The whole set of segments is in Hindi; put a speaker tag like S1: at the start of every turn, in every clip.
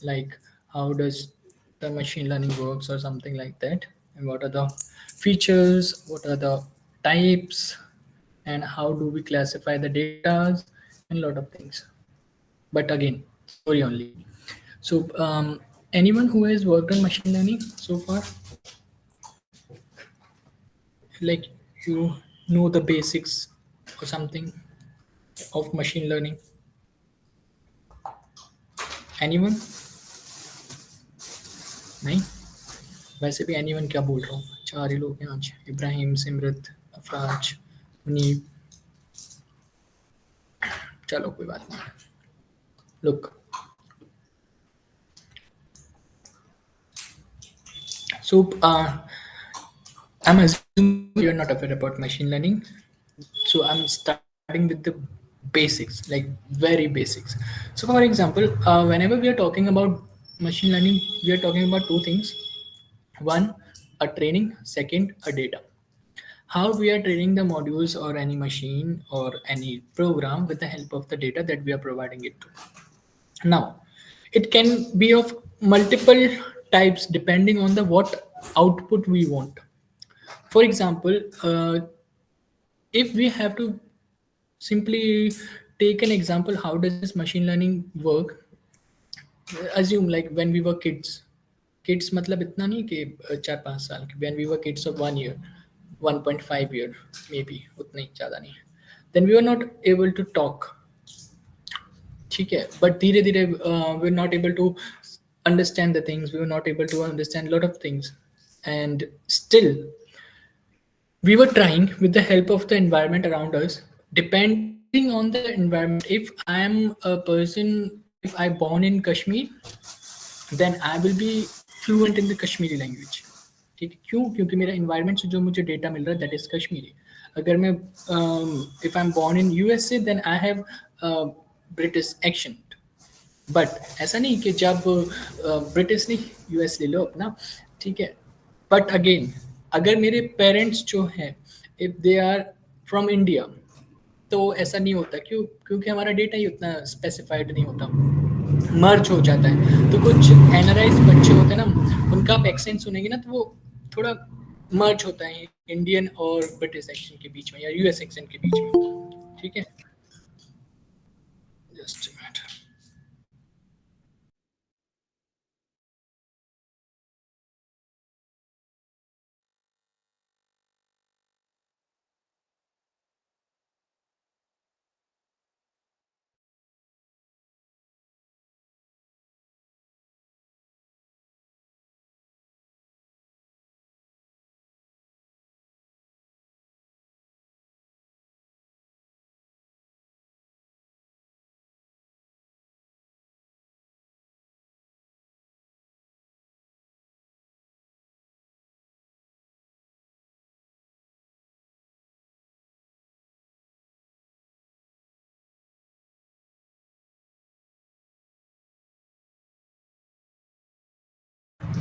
S1: like how does the machine learning works or something like that, and what are the features, what are the types, and how do we classify the data, and a lot of things. But again, story only. So anyone who has worked on machine learning so far, like you know the basics or something of machine learning? Anyone? नहीं? वैसे भी एनीवन क्या बोल रहा हूँ, चार ही लोग हैं आज, इब्राहिम, सिमरत, अफराज, मुनीब, चलो कोई बात नहीं. Look, so I'm assuming you're not aware about machine learning. So I'm starting with the basics, like very basics. So for example, whenever we are talking about machine learning, we are talking about two things. One, a training. Second, a data. How we are training the modules or any machine or any program with the help of the data that we are providing it to. Now, it can be of multiple types depending on the what output we want. For example, if we have to simply take an example, how does this machine learning work? Assume like when we were kids मतलब इतना नहीं कि 4-5 साल के, when we were kids of 1 year, 1.5 year maybe, उतना ही, ज़्यादा नहीं, then we were not able to talk. ठीक है, but धीरे धीरे we were not able to understand the things, we were not able to understand a lot of things, and still we were trying with the help of the environment around us. Depending on the environment, if I am a person, if I born in Kashmir, then I will be fluent in the Kashmiri language. ठीक है, क्यों? क्योंकि मेरा environment से जो मुझे data मिल रहा है that is Kashmiri. अगर मैं if I'm born in USA, then I have British accent. But ऐसा नहीं कि जब ब्रिटिश नहीं, यूएस ले लो अपना, ठीक है, बट अगेन अगर मेरे पेरेंट्स जो हैं if they are from India, तो ऐसा नहीं होता, क्यों? क्योंकि हमारा डेटा ही उतना स्पेसिफाइड नहीं होता, मर्ज हो जाता है. तो कुछ एनआरआईज बच्चे होते हैं ना, उनका आप एक्सेंट सुनेंगे ना, तो वो थोड़ा मर्ज होता है इंडियन और ब्रिटिश एक्सेंट के बीच में या यूएस एक्सेंट के बीच में. ठीक है, just a minute.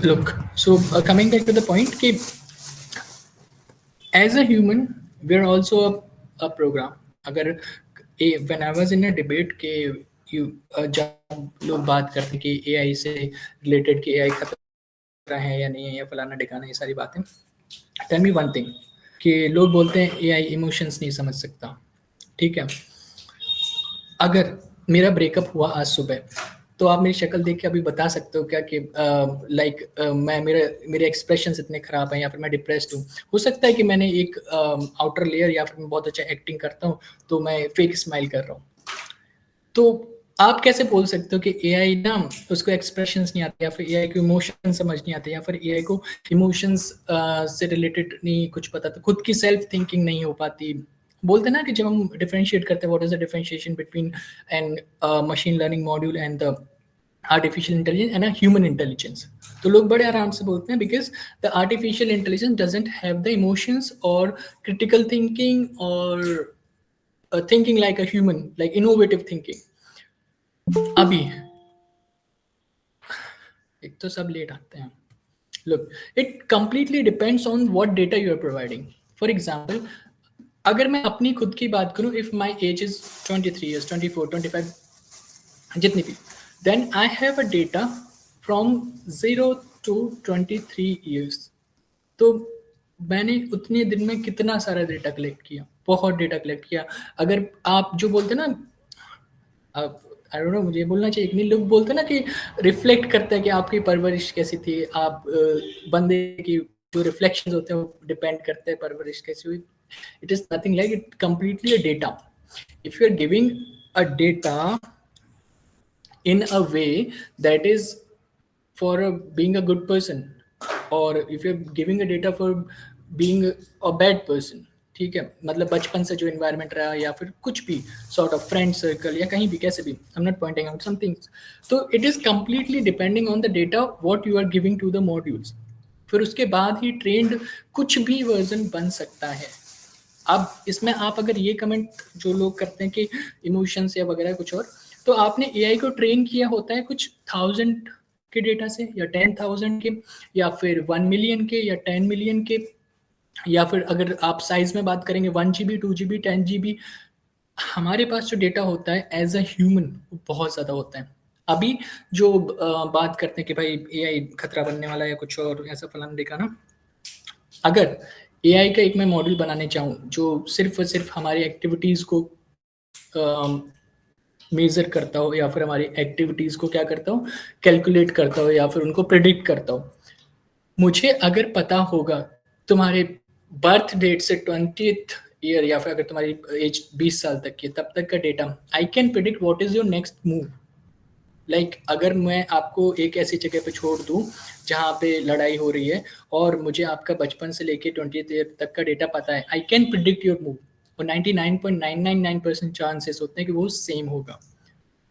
S1: Look, so coming back to the point, कि as a human we are also a program. अगर when I was in a debate कि you जब लोग बात करते हैं कि AI से related कि AI खतरा है या नहीं है या फलाना ठिकाना, ये सारी बातें, tell me one thing, कि लोग बोलते हैं AI इमोशंस नहीं समझ सकता. ठीक है, अगर मेरा ब्रेकअप हुआ आज सुबह, तो आप मेरी शक्ल देख के अभी बता सकते हो क्या कि लाइक मैं मेरे एक्सप्रेशंस इतने खराब हैं या फिर मैं डिप्रेस्ड हूँ? हो सकता है कि मैंने एक आउटर लेयर या फिर मैं बहुत अच्छा एक्टिंग करता हूँ तो मैं फेक स्माइल कर रहा हूँ. तो आप कैसे बोल सकते हो कि एआई ना उसको एक्सप्रेशंस नहीं आते या फिर एआई को इमोशन समझ नहीं आते या फिर एआई को इमोशंस से रिलेटेड नहीं कुछ पता, तो खुद की सेल्फ थिंकिंग नहीं हो पाती? बोलते ना कि जब हम डिफरेंशिएट करते हैं what is the differentiation between an machine learning module and the artificial intelligence and human intelligence, तो लोग बड़े आराम से बोलते हैं because the artificial intelligence doesn't have the emotions और क्रिटिकल थिंकिंग और thinking like a human, like innovative thinking. अभी एक तो सब लेट आते हैं. Look, it completely depends on what data you are providing. For example, अगर मैं अपनी खुद की बात करूं, if my age is 23 years, 24, 25, जितनी भी, then I have a data from 0 to 23 years। तो मैंने उतने दिन में कितना सारा डेटा कलेक्ट किया, बहुत डेटा कलेक्ट किया। अगर आप जो बोलते ना, आप आई डोंट नो मुझे बोलना चाहिए कि नहीं, लोग बोलते ना कि रिफ्लेक्ट करता है कि आपकी परवरिश कैसी थी, आप बंदे की जो रिफ्लेक्शंस होते हैं वो डिपेंड करते हैं परवरिश कैसी हुई। It is nothing like it completely a data. If you are giving a data in a way that is for being a good person, or if you're giving a data for being a bad person, ठीक है, मतलब बचपन से जो इन्वायरमेंट रहा या फिर कुछ भी सॉर्ट ऑफ फ्रेंड सर्कल या कहीं भी कैसे भी, I am not pointing out something. तो it is completely depending on the data what you are giving to the modules. फिर उसके बाद ही ट्रेंड कुछ भी वर्जन बन सकता है। अब इसमें आप अगर ये कमेंट जो लोग करते हैं कि इमोशंस या वगैरह कुछ और, तो आपने एआई को ट्रेन किया होता है कुछ 1000 के डेटा से या 10,000 के या फिर 1 मिलियन के या 10 मिलियन के, या फिर अगर आप साइज में बात करेंगे 1 GB 2 GB 10 GB। हमारे पास जो डेटा होता है एज अ ह्यूमन वो बहुत ज़्यादा होता है। अभी जो बात करते हैं कि भाई एआई खतरा बनने वाला है या कुछ और ऐसा फलाना देखा ना, अगर एआई का एक मैं मॉडल बनाने चाहूँ जो सिर्फ और सिर्फ हमारी एक्टिविटीज़ को मेजर करता हो या फिर हमारी एक्टिविटीज़ को क्या करता हो, कैलकुलेट करता हो या फिर उनको प्रिडिक्ट करता हो। मुझे अगर पता होगा तुम्हारे बर्थ डेट से 20th ईयर या फिर अगर तुम्हारी एज 20 साल तक की है तब तक का data, I can predict what is your next move. Like अगर मैं आपको एक ऐसी जगह पे छोड़ दूं जहाँ पे लड़ाई हो रही है और मुझे आपका बचपन से लेके 20th ईयर तक का डेटा पता है, I can predict your move, और 99.999% चांसेस होते हैं कि वो सेम होगा।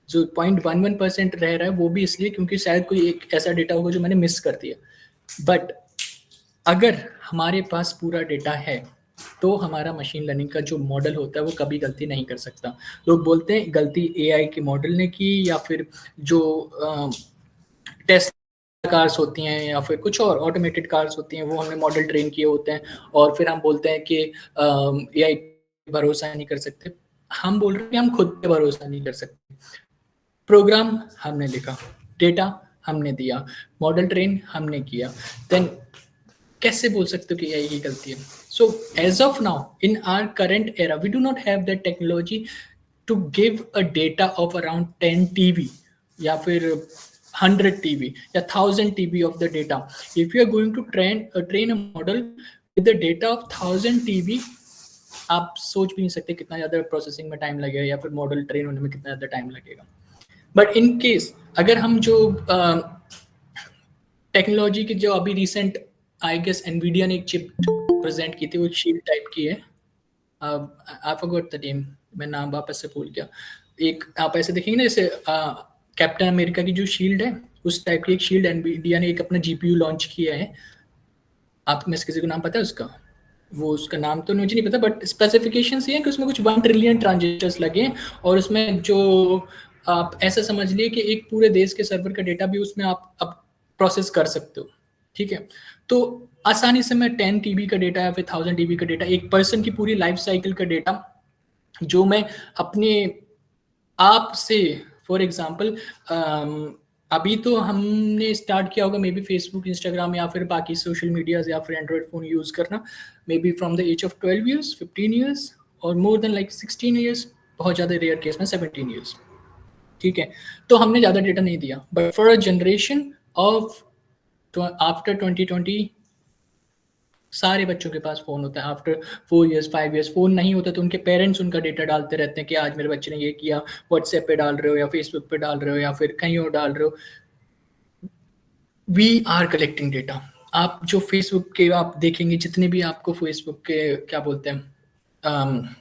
S1: जो 0.11% रह रहा है वो भी इसलिए क्योंकि शायद कोई एक ऐसा डेटा होगा जो मैंने मिस कर दिया। बट अगर हमारे पास पूरा डेटा है तो हमारा मशीन लर्निंग का जो मॉडल होता है वो कभी गलती नहीं कर सकता। लोग बोलते हैं गलती एआई के मॉडल ने की या फिर जो टेस्ट कार्स होती हैं या फिर कुछ और ऑटोमेटेड कार्स होती हैं वो हमने मॉडल ट्रेन किए होते हैं, और फिर हम बोलते हैं कि एआई भरोसा नहीं कर सकते। हम बोल रहे हैं कि हम खुद पे भरोसा नहीं कर सकते। प्रोग्राम हमने लिखा, डेटा हमने दिया, मॉडल ट्रेन हमने किया, देन कैसे बोल सकते हो कि एआई की गलती है? So as of now in our current era we do not have that technology to give a data of around 10 TB या फिर 100 TB या 1000 TB of the data. If you are going to train a model with the data of 1000 TB, आप सोच भी नहीं सकते कितना ज़्यादा प्रोसेसिंग में टाइम लगेगा या फिर मॉडल ट्रेन होने में कितना ज़्यादा टाइम लगेगा। बट इन केस अगर हम जो टेक्नोलॉजी की जो अभी रिसेंट आई गेस एनवीडिया ने एक चिप प्रेजेंट की थी, वो शील्ड टाइप की है, आई फॉरगॉट द नेम, मैं नाम वापस से भूल गया। एक आप ऐसे देखेंगे ना जैसे कैप्टन अमेरिका की जो शील्ड है उस टाइप की एक शील्ड एनवीडिया ने एक अपना जीपीयू लॉन्च किया है। आप में से किसी को नाम पता है उसका? वो उसका नाम तो मुझे नहीं पता, बट स्पेसिफिकेशन ये है कि उसमें कुछ 1 ट्रिलियन ट्रांजिस्टर्स लगे हैं और उसमें जो आप ऐसा समझ लिए कि एक पूरे देश के सर्वर का डेटा भी उसमें आप अब प्रोसेस कर सकते हो। ठीक है, तो आसानी से मैं 10 TB का डेटा या फिर 1000 TB का डेटा, एक पर्सन की पूरी लाइफ साइकिल का डेटा जो मैं अपने आप से, फॉर एग्जांपल अभी तो हमने स्टार्ट किया होगा मे बी फेसबुक इंस्टाग्राम या फिर बाकी सोशल मीडियाज या फिर एंड्रॉयड फ़ोन यूज़ करना, maybe from the age of 12 years 15 years और मोर देन लाइक 16 ईयर्स, बहुत ज़्यादा रेयर केस में 17 ईयर्स। ठीक है, तो हमने ज़्यादा डेटा नहीं दिया, but for a generation of after 2020 सारे बच्चों के पास फ़ोन होता है। आफ्टर 4 ईयर्स 5 ईयर्स फ़ोन नहीं होता तो उनके पेरेंट्स उनका डेटा डालते रहते हैं कि आज मेरे बच्चे ने ये किया, व्हाट्सएप पे डाल रहे हो या फेसबुक पे डाल रहे हो या फिर कहीं और डाल रहे हो। We are collecting data. आप जो फेसबुक के आप देखेंगे जितने भी आपको फेसबुक के क्या बोलते हैं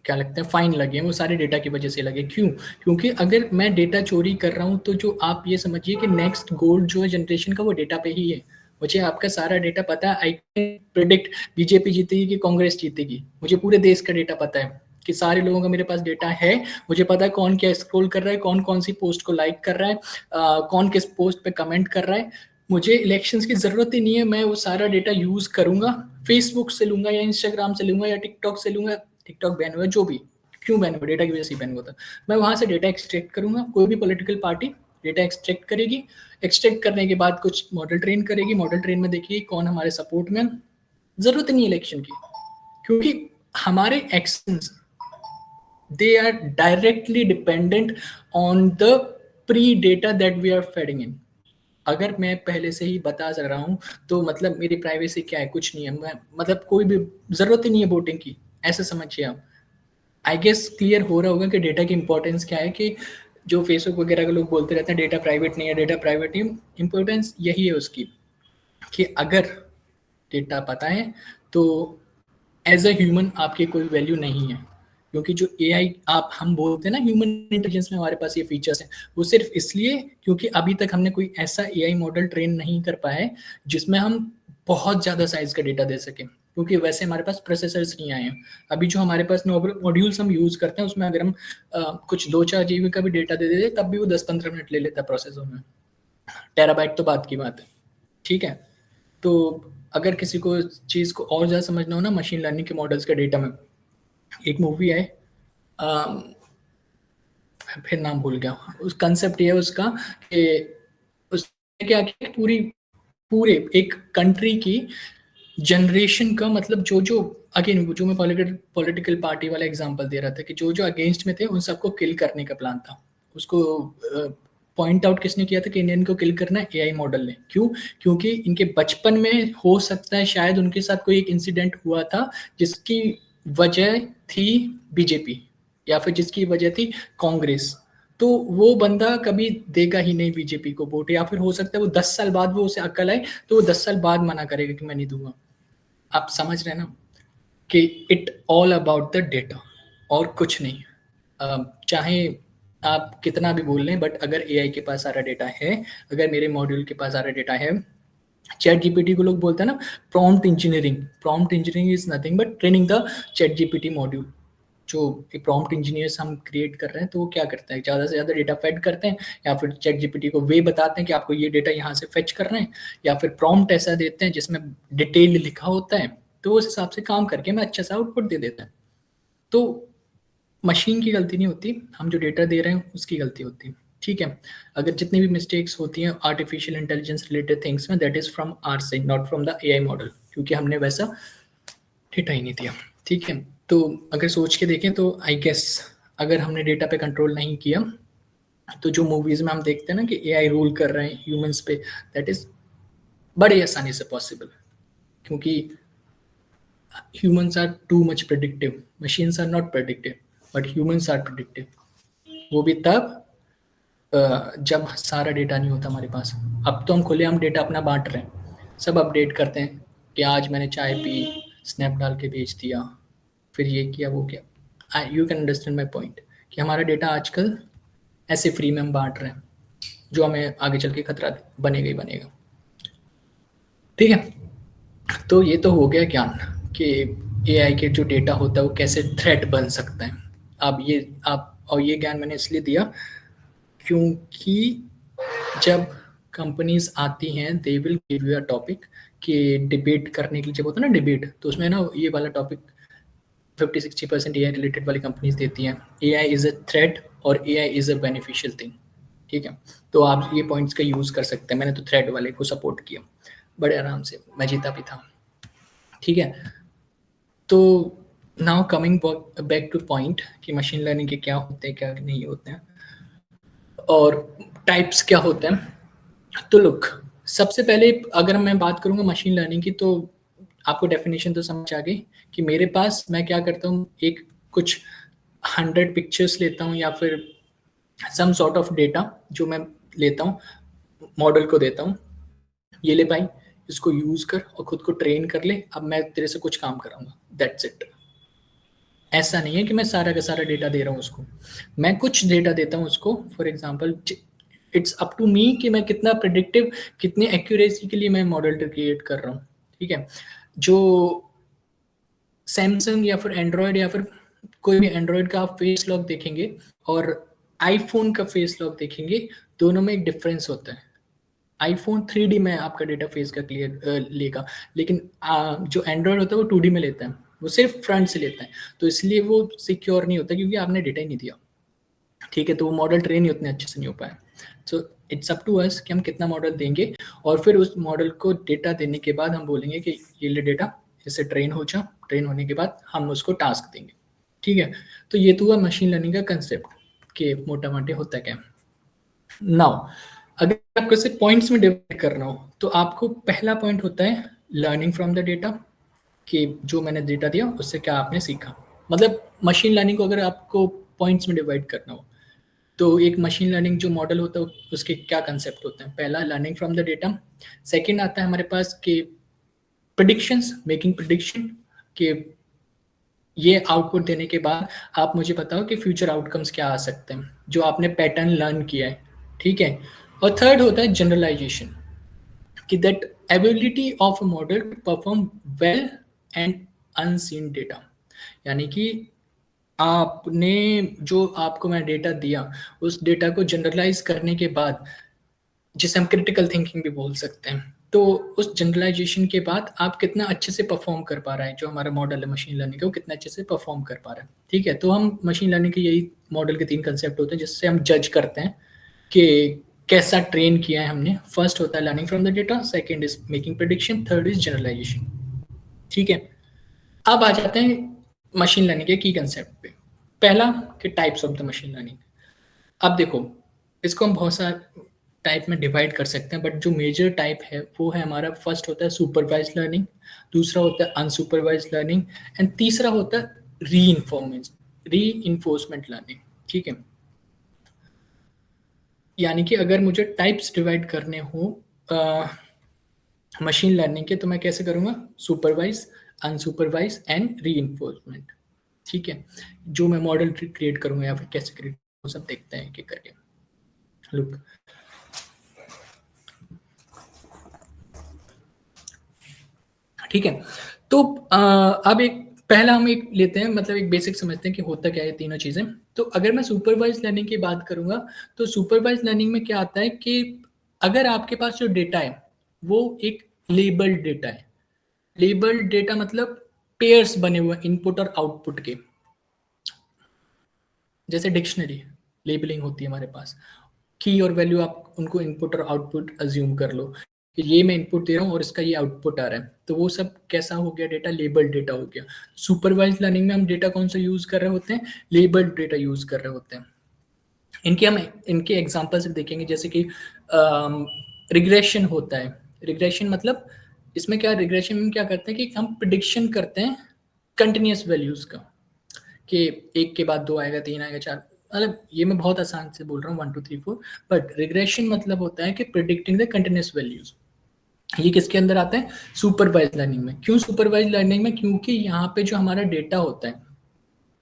S1: क्या लगता है फाइन लगे हैं, वो सारे डेटा की वजह से लगे। क्यों? क्योंकि अगर मैं डेटा चोरी कर रहा हूँ तो जो आप ये समझिए कि नेक्स्ट गोल जो है जनरेशन का वो डेटा पे ही है। मुझे आपका सारा डेटा पता है, आई कैन प्रिडिक्ट बीजेपी जीतेगी कि कांग्रेस जीतेगी, मुझे पूरे देश का डेटा पता है कि सारे लोगों का मेरे पास डेटा है। मुझे पता है कौन क्या स्क्रॉल कर रहा है, कौन कौन सी पोस्ट को लाइक कर रहा है, कौन किस पोस्ट पे कमेंट कर रहा है। मुझे इलेक्शंस की ज़रूरत ही नहीं है, मैं वो सारा डेटा यूज़ करूँगा, फेसबुक से लूँगा या इंस्टाग्राम से लूँगा या टिकटॉक से लूँगा। टिकटॉक बैन हुआ, जो भी, क्यों बैन हुआ? डेटा की वजह से ही बैन हुआ था। मैं वहाँ से डेटा एक्सट्रैक्ट करूँगा, कोई भी पॉलिटिकल पार्टी डेटा एक्सट्रैक्ट करेगी, एक्सट्रैक्ट करने के बाद कुछ मॉडल ट्रेन करेगी, मॉडल ट्रेन में देखिए कौन हमारे सपोर्ट में, जरूरत नहीं इलेक्शन की, क्योंकि हमारे actions they are directly dependent on the pre-data that we are feeding in. अगर मैं पहले से ही बता रहा हूँ तो मतलब मेरी प्राइवेसी क्या है, कुछ नहीं है, मैं मतलब कोई भी जरूरत ही नहीं है वोटिंग की, ऐसे समझिए आप। आई गेस क्लियर हो रहा होगा कि डेटा की इंपॉर्टेंस क्या है, कि जो फेसबुक वगैरह के लोग बोलते रहते हैं डेटा प्राइवेट नहीं है, डेटा प्राइवेट नहीं, इंपॉर्टेंस यही है उसकी कि अगर डेटा पता है तो एज अ ह्यूमन आपकी कोई वैल्यू नहीं है, क्योंकि जो एआई आप हम बोलते हैं ना ह्यूमन इंटेलिजेंस में हमारे पास ये फीचर्स हैं, वो सिर्फ इसलिए क्योंकि अभी तक हमने कोई ऐसा एआई मॉडल ट्रेन नहीं कर पाया है जिसमें हम बहुत ज़्यादा साइज का डेटा दे सकें, क्योंकि वैसे हमारे पास प्रोसेसर्स नहीं आए हैं। अभी जो हमारे पास मॉड्यूल्स हम यूज़ करते हैं उसमें अगर हम कुछ 2-4 GB का भी डेटा दे देते तब भी वो 10-15 मिनट ले लेता है प्रोसेस होने में, टेराबाइट तो बात की बात है। ठीक है, तो अगर किसी को चीज़ को और ज़्यादा समझना हो ना मशीन लर्निंग के मॉडल्स के डेटा में, एक मूवी है, फिर नाम भूल गया, उस कंसेप्ट ये है उसका कि उसने क्या किया, पूरे एक कंट्री की जनरेशन का मतलब जो जो अगेन जो मैं पॉलिटिकल पार्टी वाला एग्जांपल दे रहा था कि जो जो अगेंस्ट में थे उन सबको किल करने का प्लान था। उसको पॉइंट आउट किसने किया था कि इंडियन को किल करना है, एआई मॉडल ने। क्यों? क्योंकि इनके बचपन में हो सकता है शायद उनके साथ कोई एक इंसिडेंट हुआ था जिसकी वजह थी बीजेपी या फिर जिसकी वजह थी कांग्रेस, तो वो बंदा कभी देगा ही नहीं बीजेपी को वोट, या फिर हो सकता है वो 10 साल बाद वो उसे अकल आए तो वो 10 साल बाद मना करेगा कि मैं नहीं दूंगा। आप समझ रहे हैं ना कि it all about the data और कुछ नहीं। चाहे आप कितना भी बोल लें, बट अगर एआई के पास सारा डेटा है, अगर मेरे मॉड्यूल के पास सारा डेटा है, चैट जीपीटी को लोग बोलते हैं ना prompt engineering is nothing but training the chat GPT module. जो प्रॉम्प्ट इंजीनियर्स हम क्रिएट कर रहे हैं तो वो क्या करते हैं, ज़्यादा से ज़्यादा डेटा फेड करते हैं या फिर चैट जीपीटी को वे बताते हैं कि आपको ये डेटा यहाँ से फेच करना है, या फिर प्रॉम्प्ट ऐसा देते हैं जिसमें डिटेल लिखा होता है, तो उस हिसाब से काम करके मैं अच्छा सा आउटपुट दे देता है। तो मशीन की गलती नहीं होती, हम जो डेटा दे रहे हैं उसकी गलती होती है। ठीक है, अगर जितनी भी मिस्टेक्स होती हैं आर्टिफिशियल इंटेलिजेंस रिलेटेड थिंग्स में, that is from our side not from the AI model, क्योंकि हमने वैसा डेटा ही नहीं दिया। ठीक है, तो अगर सोच के देखें तो आई गेस अगर हमने डेटा पे कंट्रोल नहीं किया तो जो मूवीज में हम देखते हैं ना कि एआई रूल कर रहे हैं ह्यूमंस पे, दैट इज बड़े आसानी से पॉसिबल, क्योंकि humans are too much predictive, machines are not predictive but humans are predictive. वो भी तब जब सारा डेटा नहीं होता हमारे पास। अब तो हम खुलेआम डेटा अपना बांट रहे हैं, सब अपडेट करते हैं कि आज मैंने चाय पी, स्नैप डाल के भेज दिया, फिर ये किया वो किया। You can understand my point कि हमारा डेटा आजकल ऐसे फ्री में हम बांट रहे हैं, जो हमें आगे चल के खतरा बनेगा ही बनेगा। ठीक है, तो ये तो हो गया ज्ञान कि एआई के जो डेटा होता है वो कैसे थ्रेट बन सकता है। अब ये ज्ञान मैंने इसलिए दिया क्योंकि जब कंपनीज आती हैं they will give you a topic कि डिबेट करने के लिए, जब होता है ना डिबेट, तो उसमें ना ये वाला टॉपिक 50-60% एआई रिलेटेड वाली कंपनीज देती हैं, एआई इज अ थ्रेट और AI is a beneficial thing. ठीक है, तो आप ये पॉइंट्स का यूज कर सकते हैं। मैंने तो थ्रेड वाले को सपोर्ट किया बड़े आराम से, मैं जीता भी था। ठीक है, तो now coming back two point कि मशीन लर्निंग के क्या होते हैं क्या नहीं होते हैं और टाइप्स क्या होते हैं। तो लुक, सबसे पहले अगर मैं बात करूंगा मशीन लर्निंग की तो आपको डेफिनेशन तो समझ आ गई कि मेरे पास मैं क्या करता हूँ, एक कुछ 100 पिक्चर्स लेता हूँ या फिर सम सॉर्ट ऑफ डेटा जो मैं लेता हूँ, मॉडल को देता हूँ, ये ले भाई इसको यूज कर और खुद को ट्रेन कर ले, अब मैं तेरे से कुछ काम कराऊंगा, दैट्स इट। ऐसा नहीं है कि मैं सारा का सारा डेटा दे रहा हूँ उसको, मैं कुछ डेटा देता हूँ उसको। For example it's up to me कि मैं कितना प्रेडिक्टिव, कितनी एक्यूरेसी के लिए मैं मॉडल क्रिएट कर रहा हूँ। ठीक है, जो सैमसंग या फिर एंड्रॉयड या फिर कोई भी एंड्रॉयड का आप फेस लॉक देखेंगे और आईफोन का फेस लॉक देखेंगे, दोनों में एक डिफरेंस होता है। आईफोन 3D में आपका डेटा फेस का क्लियर लेगा, लेकिन जो एंड्रॉयड होता है वो 2D में लेता है, वो सिर्फ फ्रंट से लेता है, तो इसलिए वो सिक्योर नहीं होता क्योंकि आपने डेटा ही नहीं दिया। ठीक है, तो वो मॉडल ट्रेन ही उतने अच्छे से नहीं हो पाया। So it's up to us कि हम कितना मॉडल देंगे, और फिर उस मॉडल को डेटा देने के बाद हम बोलेंगे कि ये ले डेटा, इससे ट्रेन हो जा, ट्रेन होने के बाद हम उसको टास्क देंगे। ठीक है, तो ये तो हुआ मशीन लर्निंग का कंसेप्ट कि मोटा मोटे होता क्या। नाउ अगर आपको इसे पॉइंट्स में डिवाइड करना हो तो आपको पहला पॉइंट होता है लर्निंग फ्रॉम द डेटा, कि जो मैंने डेटा दिया उससे क्या आपने सीखा। मतलब मशीन लर्निंग को अगर आपको पॉइंट्स में डिवाइड करना हो तो एक मशीन लर्निंग जो मॉडल होता है उसके क्या कंसेप्ट होते हैं। पहला learning from the data, second आता है हमारे पास कि प्रिडिक्शंस, मेकिंग प्रिडिक्शन, कि ये आउटपुट देने के बाद आप मुझे बताओ कि फ्यूचर आउटकम्स क्या आ सकते हैं जो आपने पैटर्न लर्न किया है। ठीक है, और थर्ड होता है जनरलाइजेशन, कि that ability of a model to perform well and unseen data, यानी कि आपने जो आपको मैं डेटा दिया उस डेटा को जनरलाइज करने के बाद, जिसे हम क्रिटिकल थिंकिंग भी बोल सकते हैं, तो उस जनरलाइजेशन के बाद आप कितना अच्छे से परफॉर्म कर पा रहे हैं, जो हमारा मॉडल है मशीन लर्निंग का वो कितना अच्छे से परफॉर्म कर पा रहा है। ठीक है, तो हम मशीन लर्निंग के यही मॉडल के 3 कंसेप्ट होते हैं जिससे हम जज करते हैं कि कैसा ट्रेन किया है हमने। फर्स्ट होता है learning from the data, second is making prediction, third is generalisation. ठीक है, अब आ जाते हैं मशीन लर्निंग के की कंसेप्ट पे। पहला कि types of the machine learning. अब देखो, इसको हम बहुत सारे टाइप में डिवाइड कर सकते हैं, बट जो मेजर टाइप है वो है हमारा, फर्स्ट होता है सुपरवाइज लर्निंग, दूसरा होता है अनसुपरवाइज लर्निंग, एंड तीसरा होता है री इन्फोर्समेंट लर्निंग। ठीक है, यानी कि अगर मुझे टाइप्स डिवाइड करने हो मशीन लर्निंग के, तो मैं कैसे करूँगा, supervise, unsupervised and re enforcement. ठीक है, जो मैं मॉडल क्रिएट करूँगा या फिर कैसे क्रिएट, वो सब देखते हैं कि करके। लुक, ठीक है, तो अब एक पहला हम एक लेते हैं, मतलब एक बेसिक समझते हैं कि होता क्या है तीनों चीज़ें। तो अगर मैं सुपरवाइज लर्निंग की बात करूँगा तो सुपरवाइज लर्निंग में क्या आता है कि अगर आपके पास जो डेटा है वो एक लेबल्ड डेटा है। लेबल्ड डेटा मतलब पेयर्स बने हुए इनपुट और आउटपुट के, जैसे डिक्शनरी लेबलिंग होती है हमारे पास, की और वैल्यू आप उनको इनपुट और आउटपुट अज्यूम कर लो कि ये मैं इनपुट दे रहा हूँ और इसका ये आउटपुट आ रहा है, तो वो सब कैसा हो गया, डेटा लेबल्ड डेटा हो गया। सुपरवाइज लर्निंग में हम डेटा कौन सा यूज कर रहे होते हैं, लेबल्ड डेटा यूज कर रहे होते हैं। इनके हम इनके एग्जांपल्स देखेंगे, जैसे कि रिग्रेशन होता है। रिग्रेशन मतलब इसमें क्या, रिग्रेशन में क्या करते हैं कि हम प्रिडिक्शन करते हैं कंटिन्यूस वैल्यूज का, कि 1 के बाद 2 आएगा, 3 आएगा, 4, मतलब ये मैं बहुत आसान से बोल रहा हूँ 1 2 3 4, बट रिग्रेशन मतलब होता है कि प्रिडिक्टिंग द कंटिन्यूस वैल्यूज। ये किसके अंदर आता है, सुपरवाइज लर्निंग में। क्यों सुपरवाइज लर्निंग में, क्योंकि यहाँ पे जो हमारा डेटा होता है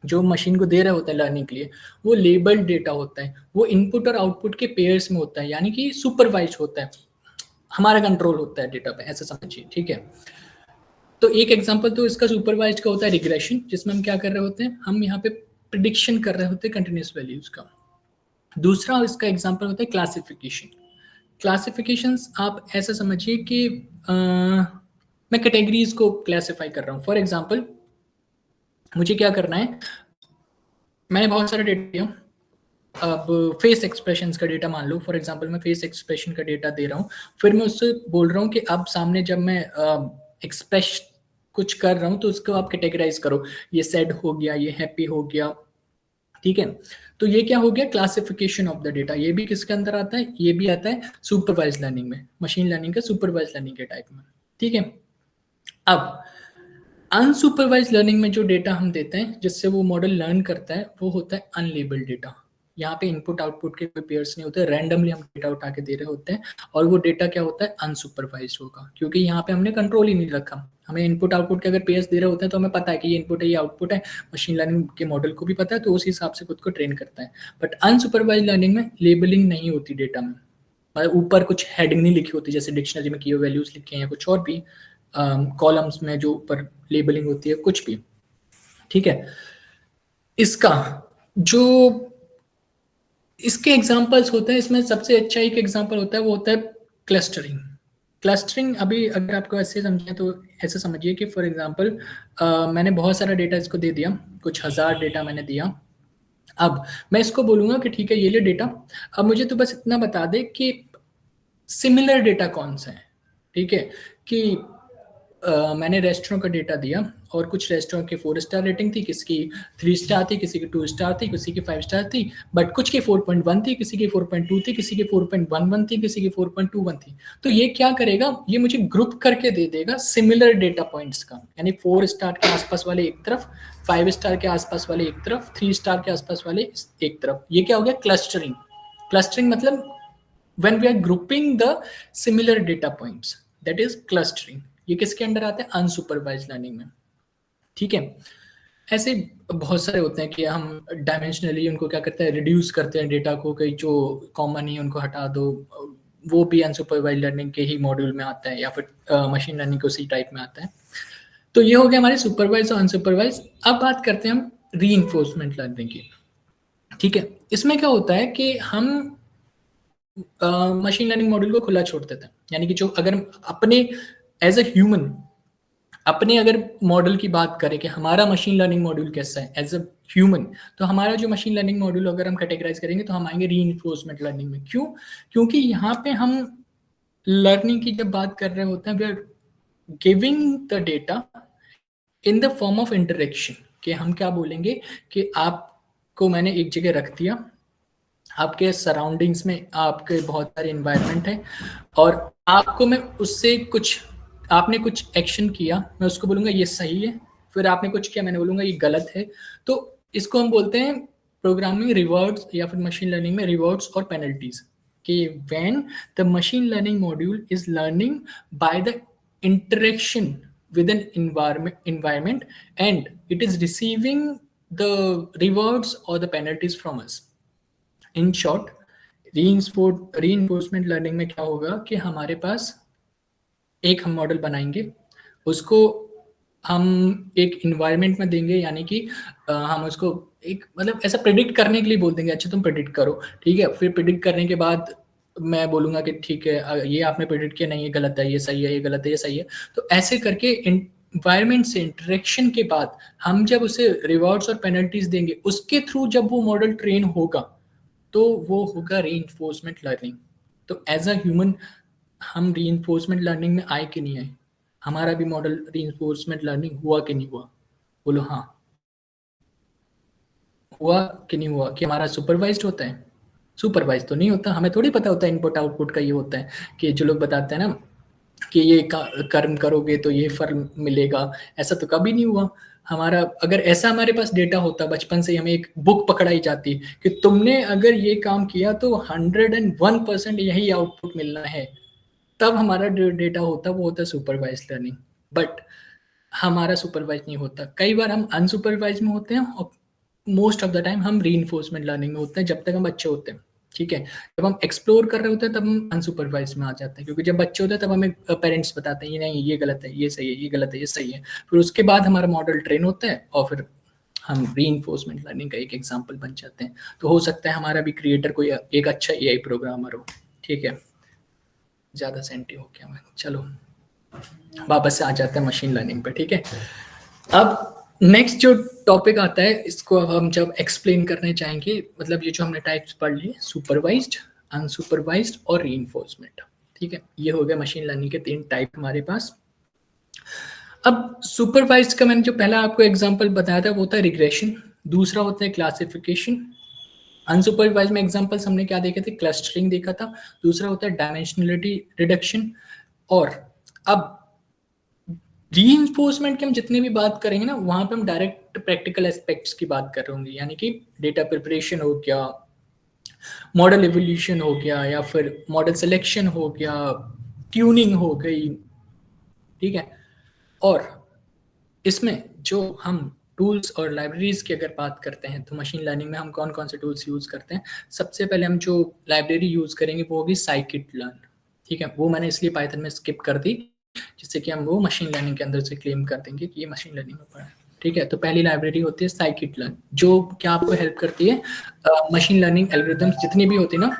S1: जो मशीन को दे रहे होते हैं लर्निंग के लिए, वो लेबल्ड डेटा होता है, वो इनपुट और आउटपुट के पेयर्स में होता है, यानी कि सुपरवाइज होता है, हमारा कंट्रोल होता है डेटा पे, ऐसा समझिए। ठीक है, तो एक एग्जांपल तो इसका सुपरवाइज का होता है रिग्रेशन, जिसमें हम क्या कर रहे होते हैं, हम यहाँ पे प्रिडिक्शन कर रहे होते हैं कंटिन्यूस वैल्यूज का। दूसरा इसका एग्जांपल होता है क्लासिफिकेशन। क्लासिफिकेशंस आप ऐसा समझिए कि मैं कैटेगरीज को क्लासिफाई कर रहा हूँ। फॉर एग्जांपल मुझे क्या करना है, मैंने बहुत सारा डेटा दिया, अब फेस एक्सप्रेशंस का डेटा मान लो, फॉर एग्जांपल मैं फेस एक्सप्रेशन का डेटा दे रहा हूँ, फिर मैं उससे बोल रहा हूँ कि अब सामने जब मैं एक्सप्रेस कुछ कर रहा हूँ तो उसको आप कैटेगराइज करो, ये सैड हो गया, ये हैप्पी हो गया। ठीक है, तो ये क्या हो गया, क्लासिफिकेशन ऑफ द डेटा। ये भी किसके अंदर आता है, ये भी आता है सुपरवाइज लर्निंग में, मशीन लर्निंग का सुपरवाइज लर्निंग के टाइप में। ठीक है, अब अनसुपरवाइज लर्निंग में जो डेटा हम देते हैं जिससे वो मॉडल लर्न करता है, वो होता है अनलेबल्ड डेटा। यहाँ पे इनपुट आउटपुट के कोई पेयर्स नहीं होते, रैंडमली हम डेटा उठा के दे रहे होते हैं, और वो डेटा क्या होता है, अनसुपरवाइज होगा, क्योंकि यहाँ पे हमने कंट्रोल ही नहीं रखा। हमें इनपुट आउटपुट के अगर पेयर्स दे रहे होते हैं तो हमें पता है कि ये इनपुट है, ये आउटपुट है, मशीन लर्निंग के मॉडल को भी पता है, तो उस हिसाब से खुद को ट्रेन करता है। बट अनसुपरवाइज लर्निंग में लेबलिंग नहीं होती डेटा में, मतलब ऊपर कुछ हेडिंग नहीं लिखी होती, जैसे डिक्शनरी में की वैल्यूज लिखे हैं या कुछ और भी कॉलम्स में जो ऊपर लेबलिंग होती है, कुछ भी। ठीक है, इसका जो इसके एग्जांपल्स होते हैं, इसमें सबसे अच्छा एक एग्जांपल होता है, वो होता है क्लस्टरिंग। क्लस्टरिंग अभी अगर आपको ऐसे समझें तो ऐसे समझिए कि फॉर एग्जांपल मैंने बहुत सारा डेटा इसको दे दिया, कुछ हज़ार डेटा मैंने दिया, अब मैं इसको बोलूँगा कि ठीक है ये ले डेटा, अब मुझे तो बस इतना बता दे कि सिमिलर डेटा कौन सा है, ठीक है? कि मैंने रेस्टोरेंट का डेटा दिया और कुछ रेस्टोरेंट की 4 स्टार रेटिंग थी, किसी की 3 स्टार थी, किसी की 2 स्टार थी, किसी की 5 स्टार थी, बट कुछ की 4.1 थी, किसी की 4.2 थी, किसी की 4.11 थी, किसी की 4.21 थी। तो ये क्या करेगा, ये मुझे ग्रुप करके दे देगा सिमिलर डेटा पॉइंट्स का, यानी 4 स्टार के आसपास वाले एक तरफ, 5 स्टार के आसपास वाले एक तरफ, 3 स्टार के आसपास वाले एक तरफ। ये क्या हो गया, क्लस्टरिंग। क्लस्टरिंग मतलब when we are grouping the similar data points, that is clustering। ये किसके अंडर आता है, अनसुपरवाइज्ड लर्निंग में, ठीक है? ऐसे बहुत सारे होते हैं कि हम डायमेंशनली उनको क्या करते हैं, रिड्यूस करते हैं डेटा को, कई जो कॉमन ही उनको हटा दो, वो भी अनसुपरवाइज्ड लर्निंग के ही मॉड्यूल में आता है, या फिर मशीन लर्निंग के उसी टाइप में आता है। तो ये हो गया हमारे सुपरवाइज और अनसुपरवाइज। अब बात करते हैं हम रीइंफोर्समेंट लर्निंग की, ठीक है? इसमें क्या होता है कि हम मशीन लर्निंग मॉड्यूल को खुला छोड़ देते हैं, यानी कि जो अगर हम अपने एज अ ह्यूमन अपने अगर मॉडल की बात करें कि हमारा मशीन लर्निंग मॉड्यूल कैसा है एज अ ह्यूमन, तो हमारा जो मशीन लर्निंग मॉड्यूल अगर हम कैटेगराइज करेंगे तो हम आएंगे रीइंफोर्समेंट लर्निंग में। क्यों? क्योंकि यहाँ पे हम लर्निंग की जब बात कर रहे होते हैं, we are giving the data in the form of interaction, कि हम क्या बोलेंगे कि आपको मैंने एक जगह रख दिया, आपके सराउंडिंग्स में आपके बहुत सारे इन्वायरमेंट है, और आपको मैं उससे कुछ, आपने कुछ एक्शन किया, मैं उसको बोलूँगा ये सही है, फिर आपने कुछ किया, मैंने बोलूँगा ये गलत है। तो इसको हम बोलते हैं प्रोग्रामिंग रिवॉर्ड्स, या फिर मशीन लर्निंग में रिवॉर्ड्स और पेनल्टीज, कि when the machine learning module is learning by the interaction with an environment and it is receiving the rewards or the penalties from us। In short, reinforcement learning में क्या होगा कि हमारे पास एक हम मॉडल बनाएंगे, उसको हम एक इन्वायरमेंट में देंगे, यानी कि हम उसको एक मतलब ऐसा प्रिडिक्ट करने के लिए बोल देंगे, अच्छा तुम प्रिडिक्ट करो, ठीक है? फिर प्रिडिक्ट करने के बाद मैं बोलूँगा कि ठीक है ये आपने प्रिडिक्ट किया, नहीं ये गलत है, ये सही है, ये गलत है, ये सही है। तो ऐसे करके इन्वायरमेंट से इंटरेक्शन के बाद हम जब उसे रिवॉर्ड्स और पेनल्टीज देंगे, उसके थ्रू जब वो मॉडल ट्रेन होगा, तो वो होगा रीइंफोर्समेंट लर्निंग। तो एज अ ह्यूमन हम रीइंफोर्समेंट लर्निंग में आए कि नहीं आए, हमारा भी मॉडल रीइंफोर्समेंट लर्निंग हुआ कि नहीं हुआ? बोलो हाँ, हुआ कि नहीं हुआ? कि हमारा सुपरवाइज्ड होता है? सुपरवाइज तो नहीं होता, हमें थोड़ी पता होता है इनपुट आउटपुट का। ये होता है कि जो लोग बताते हैं ना कि ये कर्म करोगे तो ये फल मिलेगा, ऐसा तो कभी नहीं हुआ हमारा। अगर ऐसा हमारे पास डेटा होता, बचपन से हमें एक बुक पकड़ाई जाती कि तुमने अगर ये काम किया तो 101% यही आउटपुट मिलना है, तब हमारा डेटा होता, वो होता सुपरवाइज लर्निंग। बट हमारा सुपरवाइज नहीं होता, कई बार हम अनसुपरवाइज में होते हैं, और मोस्ट ऑफ द टाइम हम रीइंफोर्समेंट लर्निंग में होते हैं जब तक हम अच्छे होते हैं, ठीक है? जब हम एक्सप्लोर कर रहे होते हैं तब हम अनसुपरवाइज में आ जाते हैं, क्योंकि जब बच्चे होते हैं तब हमें पेरेंट्स बताते हैं ये नहीं, ये गलत है, ये सही है, ये गलत है, ये सही है। फिर उसके बाद हमारा मॉडल ट्रेन होता है और फिर हम रीइंफोर्समेंट लर्निंग का एक एग्जाम्पल बन जाते हैं। तो हो सकता है हमारा भी क्रिएटर कोई एक अच्छा एआई प्रोग्रामर हो, ठीक है? ज़्यादा सेंटी हो गया मैं, चलो वापस से आ जाते हैं मशीन लर्निंग पे, ठीक है? अब नेक्स्ट जो टॉपिक आता है, इसको अब हम जब एक्सप्लेन करने चाहेंगे, मतलब ये जो हमने टाइप्स पढ़ लिए, सुपरवाइज्ड, अनसुपरवाइज्ड और रीइंफोर्समेंट, ठीक है? ये हो गया मशीन लर्निंग के 3 टाइप हमारे पास। अब सुपरवाइज्ड का मैंने जो पहला आपको एग्जांपल बताया था वो होता है रिग्रेशन, दूसरा होता है क्लासिफिकेशन। अनसुपरवाइज्ड में एग्जांपल्स हमने क्या देखे थे, क्लस्टरिंग देखा था, दूसरा होता है डायमेंशनलिटी रिडक्शन। और अब रीइंफोर्समेंट की हम जितने भी बात करेंगे ना, वहां पे हम डायरेक्ट प्रैक्टिकल एस्पेक्ट्स की बात कर रहे होंगे, यानी कि डेटा प्रिपरेशन हो गया, मॉडल एवोल्यूशन हो गया, या फिर मॉडल सिलेक्शन हो गया, ट्यूनिंग हो गई, ठीक है? और इसमें जो हम टूल्स और लाइब्रेरीज की अगर बात करते हैं, तो मशीन लर्निंग में हम कौन कौन से टूल्स यूज करते हैं? सबसे पहले हम जो लाइब्रेरी यूज करेंगे वो होगी साइकिट लर्न, ठीक है? वो मैंने इसलिए पाइथन में स्किप कर दी, जिससे कि हम वो मशीन लर्निंग के अंदर से क्लेम कर देंगे कि ये मशीन लर्निंग में पड़ा है, ठीक है? तो पहली लाइब्रेरी होती है साइकिट लर्न, जो क्या आपको हेल्प करती है, मशीन लर्निंग एल्गोरिथम्स जितनी भी होती है ना,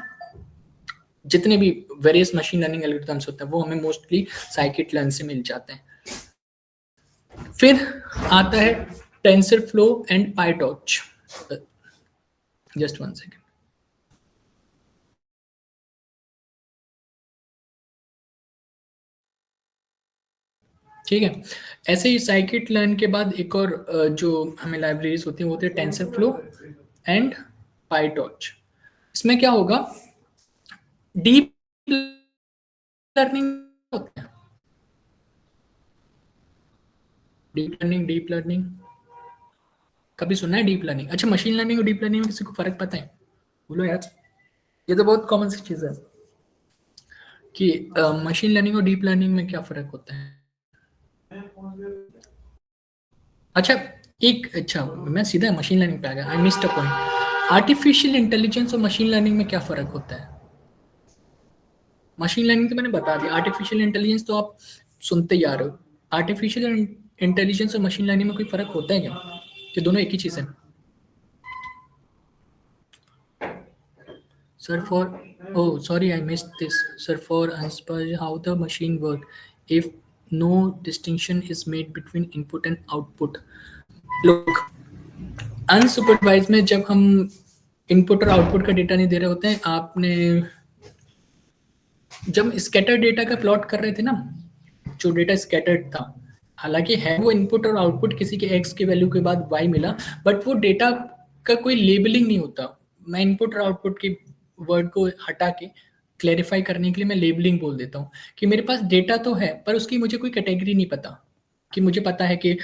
S1: जितने भी वेरियस मशीन लर्निंग एल्गोरिथम्स होते हैं, वो हमें मोस्टली साइकिट लर्न से मिल जाते हैं। फिर आता है tensor flow and PyTorch. Just 1 second. ठीक है, ऐसे ही साइकिट लर्न के बाद एक और जो हमें लाइब्रेरीज होती हैं वो होती है टेंसर फ्लो एंड पाईटॉर्च। इसमें क्या होगा, डीप लर्निंग होता है, डीप लर्निंग कभी सुना है डीप लर्निंग? अच्छा, मशीन लर्निंग और डीप लर्निंग में किसी को फर्क पता है? बोलो यार, ये तो बहुत कॉमन सी चीज है कि मशीन लर्निंग और डीप लर्निंग में क्या फर्क होता है। अच्छा, मैं सीधा मशीन लर्निंग पे आ गया, I missed a point. Artificial intelligence और मशीन लर्निंग में क्या फर्क होता है? मशीन लर्निंग तो मैंने बता दिया, आर्टिफिशियल इंटेलिजेंस तो आप सुनते ही आ रहे हो। आर्टिफिशियल इंटेलिजेंस और मशीन लर्निंग में कोई फर्क होता है क्या, कि दोनों एक ही चीज है? Sir, oh, sorry, I missed this. Sir, for answer how the machine work if no distinction is made between input and output. Look, unsupervised में जब हम इनपुट और आउटपुट का डेटा नहीं दे रहे होते हैं, आपने जब स्कैटर डेटा का प्लॉट कर रहे थे ना, जो डेटा स्कैटर्ड था, हालांकि है वो इनपुट और आउटपुट, किसी के x के वैल्यू के बाद y मिला, बट वो डेटा का कोई लेबलिंग नहीं होता। मैं इनपुट और आउटपुट की वर्ड को हटा के क्लैरिफाई करने के लिए मैं लेबलिंग बोल देता हूँ कि मेरे पास डेटा तो है पर उसकी मुझे कोई कैटेगरी नहीं पता। कि मुझे पता है कि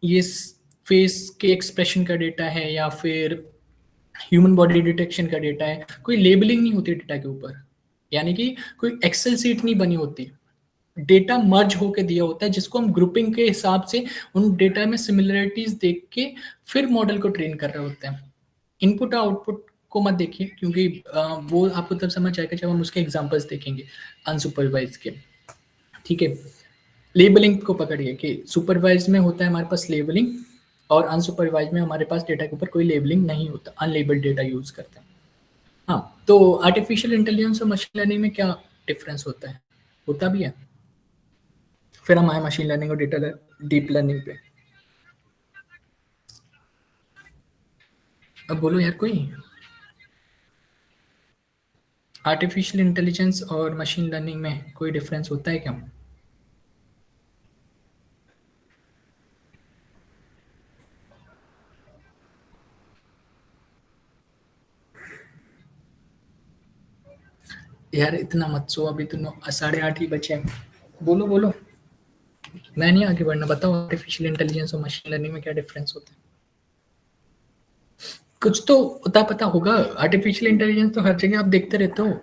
S1: ये फेस के एक्सप्रेशन का डेटा है या फिर ह्यूमन बॉडी डिटेक्शन का डेटा है, कोई लेबलिंग नहीं होती डेटा के ऊपर, यानी कि कोई एक्सेल सीट नहीं बनी होती, डेटा मर्ज होके दिया होता है जिसको हम ग्रुपिंग के हिसाब से उन डेटा में सिमिलरिटीज देख के फिर मॉडल को ट्रेन कर रहे होते हैं। इनपुट और आउटपुट को मत देखिए, क्योंकि वो आपको तब समझ आएगा जब हम उसके एग्जांपल्स देखेंगे अनसुपरवाइज के। ठीक है, लेबलिंग को पकड़िए कि सुपरवाइज में होता है हमारे पास लेबलिंग, और अनसुपरवाइज में हमारे पास डेटा के ऊपर कोई लेबलिंग नहीं होता, अनलेबल्ड डेटा यूज करते हैं। हाँ, तो आर्टिफिशियल इंटेलिजेंस और मशीन लर्निंग में क्या डिफरेंस होता है? होता भी है। फिर हम आए मशीन लर्निंग और डीप लर्निंग पे। अब बोलो यार कोई, आर्टिफिशियल इंटेलिजेंस और मशीन लर्निंग में कोई डिफरेंस होता है क्या? यार इतना मत सो, अभी तो 8:30 ही बचे हैं। बोलो बोलो, मैं नहीं आगे बढ़ना, बताओ आर्टिफिशियल इंटेलिजेंस और मशीन लर्निंग में क्या डिफरेंस होता है? कुछ तो पता होगा, आर्टिफिशियल इंटेलिजेंस तो हर जगह आप देखते रहते हो।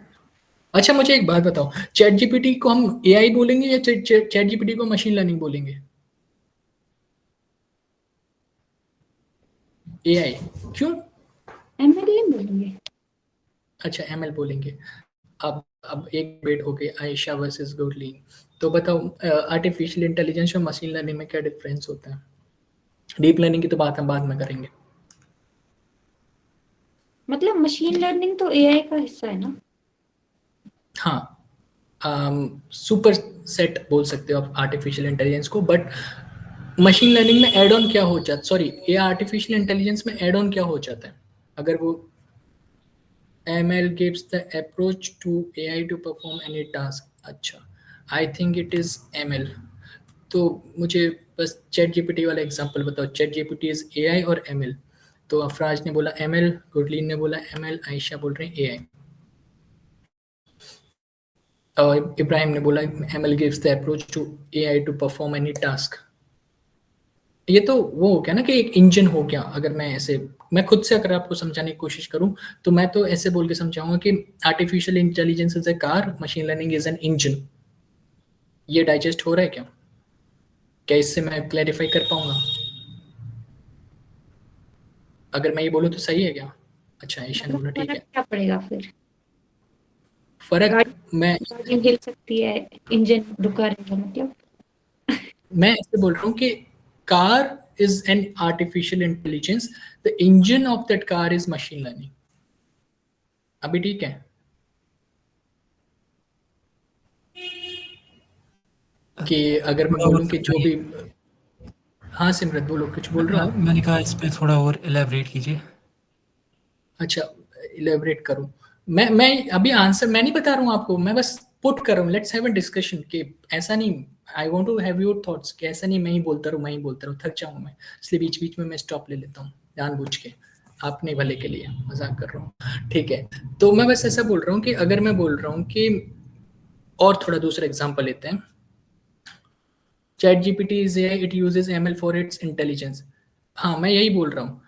S1: अच्छा मुझे एक बात बताओ, चैट जीपीटी को हम एआई बोलेंगे या चैट जीपीटी को मशीन लर्निंग बोलेंगे? एआई क्यों?
S2: एमएल नहीं बोलेंगे।
S1: अच्छा एमएल बोलेंगे। अब एक डिबेट हो गई आयशा वर्सेस गुरलीन, तो बताओ आर्टिफिशियल इंटेलिजेंस और मशीन लर्निंग में क्या डिफरेंस होता है? डीप लर्निंग की तो बात हम बाद में करेंगे।
S2: मतलब मशीन लर्निंग तो एआई का हिस्सा है ना?
S1: हाँ, सुपर सेट बोल सकते हो आप आर्टिफिशियल इंटेलिजेंस को, बट मशीन लर्निंग में एड ऑन क्या हो जाता, सॉरी ये आर्टिफिशियल इंटेलिजेंस में एड ऑन क्या हो जाता है अगर वो ML gives the approach to AI to perform any task? अच्छा, I think it is ML। तो मुझे बस चैट जीपीटी वाला एग्जांपल बताओ, चैट जीपीटी इज AI और ML। तो अफराज ने बोला ML, गुरलीन ने बोला ML, आयशा बोल रहे हैं AI, और इब्राहिम ने बोला ML gives the approach to AI to perform any task। ये तो वो हो गया ना कि एक इंजन हो गया। अगर मैं ऐसे, मैं खुद से अगर आपको समझाने की कोशिश करूं तो मैं तो ऐसे बोल के समझाऊंगा कि artificial intelligence is a car, machine learning is an engine. ये डाइजेस्ट हो रहा है क्या? क्या इससे मैं क्लैरिफाई कर पाऊंगा? अगर मैं ये बोलूं तो सही है क्या? अच्छा ईशा ने
S2: मतलब
S1: बोला ठीक
S2: फर्क
S1: है।
S2: क्या पड़ेगा फिर?
S1: फर्क मैं
S2: गाड़ी हिल सकती है, इंजन रुका रहेगा मतलब?
S1: मैं ऐसे बोल रहा हूँ कि car is an artificial intelligence, the engine of that car is machine learning. अभी ठीक है कि अगर मैं
S3: और
S1: बोलूं कि जो भी, हाँ सिमरत बोलो, कुछ बोल रहे हो आप?
S3: मैंने कहा इस पे थोड़ा और इलैबोरेट कीजिए।
S1: अच्छा, इलेबोरेट करूं? मैं अभी आंसर मैं नहीं बता रहा हूँ आपको, मैं बस पुट कर रहा हूँ, लेट्स हैव अ डिस्कशन कि ऐसा नहीं, I want to have your thoughts कि ऐसा नहीं मैं ही बोलता रहूँ, मैं ही बोलता रहूँ, थक जाऊँ मैं, इसलिए बीच बीच में मैं स्टॉप ले लेता हूँ जानबूझ के, अपने भले के लिए मजाक कर रहा हूँ, ठीक है। तो मैं बस ऐसा बोल रहा हूँ कि अगर मैं बोल रहा हूँ कि, और थोड़ा दूसरा एग्जांपल लेते हैं, chat GPT is a, it uses ML for its intelligence. हाँ, मैं यही बोल रहा हूँ,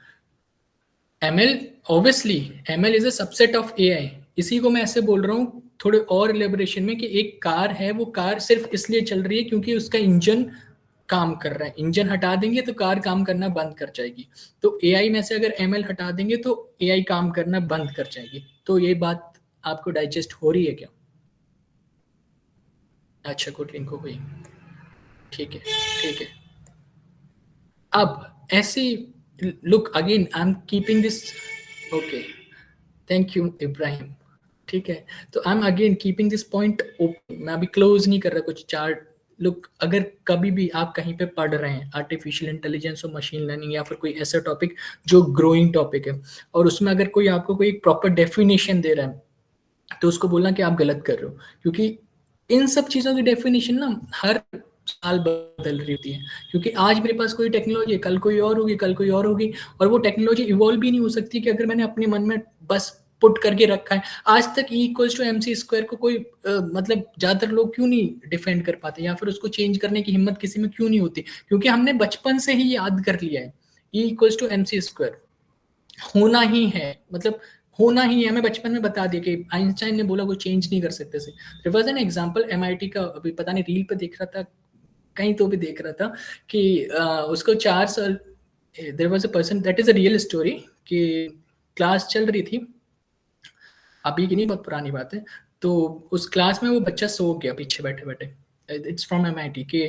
S1: ML, obviously ML is a subset of AI, इसी को मैं ऐसे बोल रहा हूँ थोड़े और एलेबोरेशन में कि एक कार है, वो कार सिर्फ इसलिए चल रही है क्योंकि उसका इंजन काम कर रहा है, इंजन हटा देंगे तो कार काम करना बंद कर जाएगी। तो एआई में से अगर एमएल हटा देंगे तो एआई काम करना बंद कर जाएगी। तो ये बात आपको डाइजेस्ट हो रही है क्या? अच्छा, गुड, लिंक हो गई, ठीक है, ठीक है। अब ऐसे, look again, I am keeping this, okay, thank you Ibrahim, ठीक है। तो I am again keeping this point open, मैं अभी क्लोज नहीं कर रहा कुछ चार्ट। लुक, अगर कभी भी आप कहीं पे पढ़ रहे हैं आर्टिफिशियल इंटेलिजेंस और मशीन लर्निंग या फिर कोई ऐसा टॉपिक जो ग्रोइंग टॉपिक है, और उसमें अगर कोई आपको कोई प्रॉपर डेफिनेशन दे रहा है, तो उसको बोलना कि आप गलत कर रहे हो, क्योंकि इन सब चीज़ों की डेफिनेशन ना हर साल बदल रही होती है, क्योंकि आज मेरे पास कोई टेक्नोलॉजी है, कल कोई और होगी, कल कोई और होगी, और वो टेक्नोलॉजी इवॉल्व भी नहीं हो सकती कि अगर मैंने अपने मन में बस पुट करके रखा है। आज तक E equals to M C square को कोई मतलब ज़्यादातर लोग क्यों नहीं डिफेंड कर पाते, या फिर उसको चेंज करने की हिम्मत किसी में क्यों नहीं होती? क्योंकि हमने बचपन से ही याद कर लिया है, E equals to M C square होना ही है, मतलब होना ही है। हमें बचपन में बता दिया कि आइंस्टाइन ने बोला, वो चेंज नहीं कर सकते थे। There was an example MIT का, अभी पता नहीं रील पे देख रहा था, कहीं तो भी देख रहा था कि उसको 4 साल, there was a person, that is a real story, कि क्लास चल रही थी, अभी की नहीं, बहुत पुरानी बात है। तो उस क्लास में वो बच्चा सो गया पीछे बैठे बैठे, इट्स फ्रॉम एमआईटी के,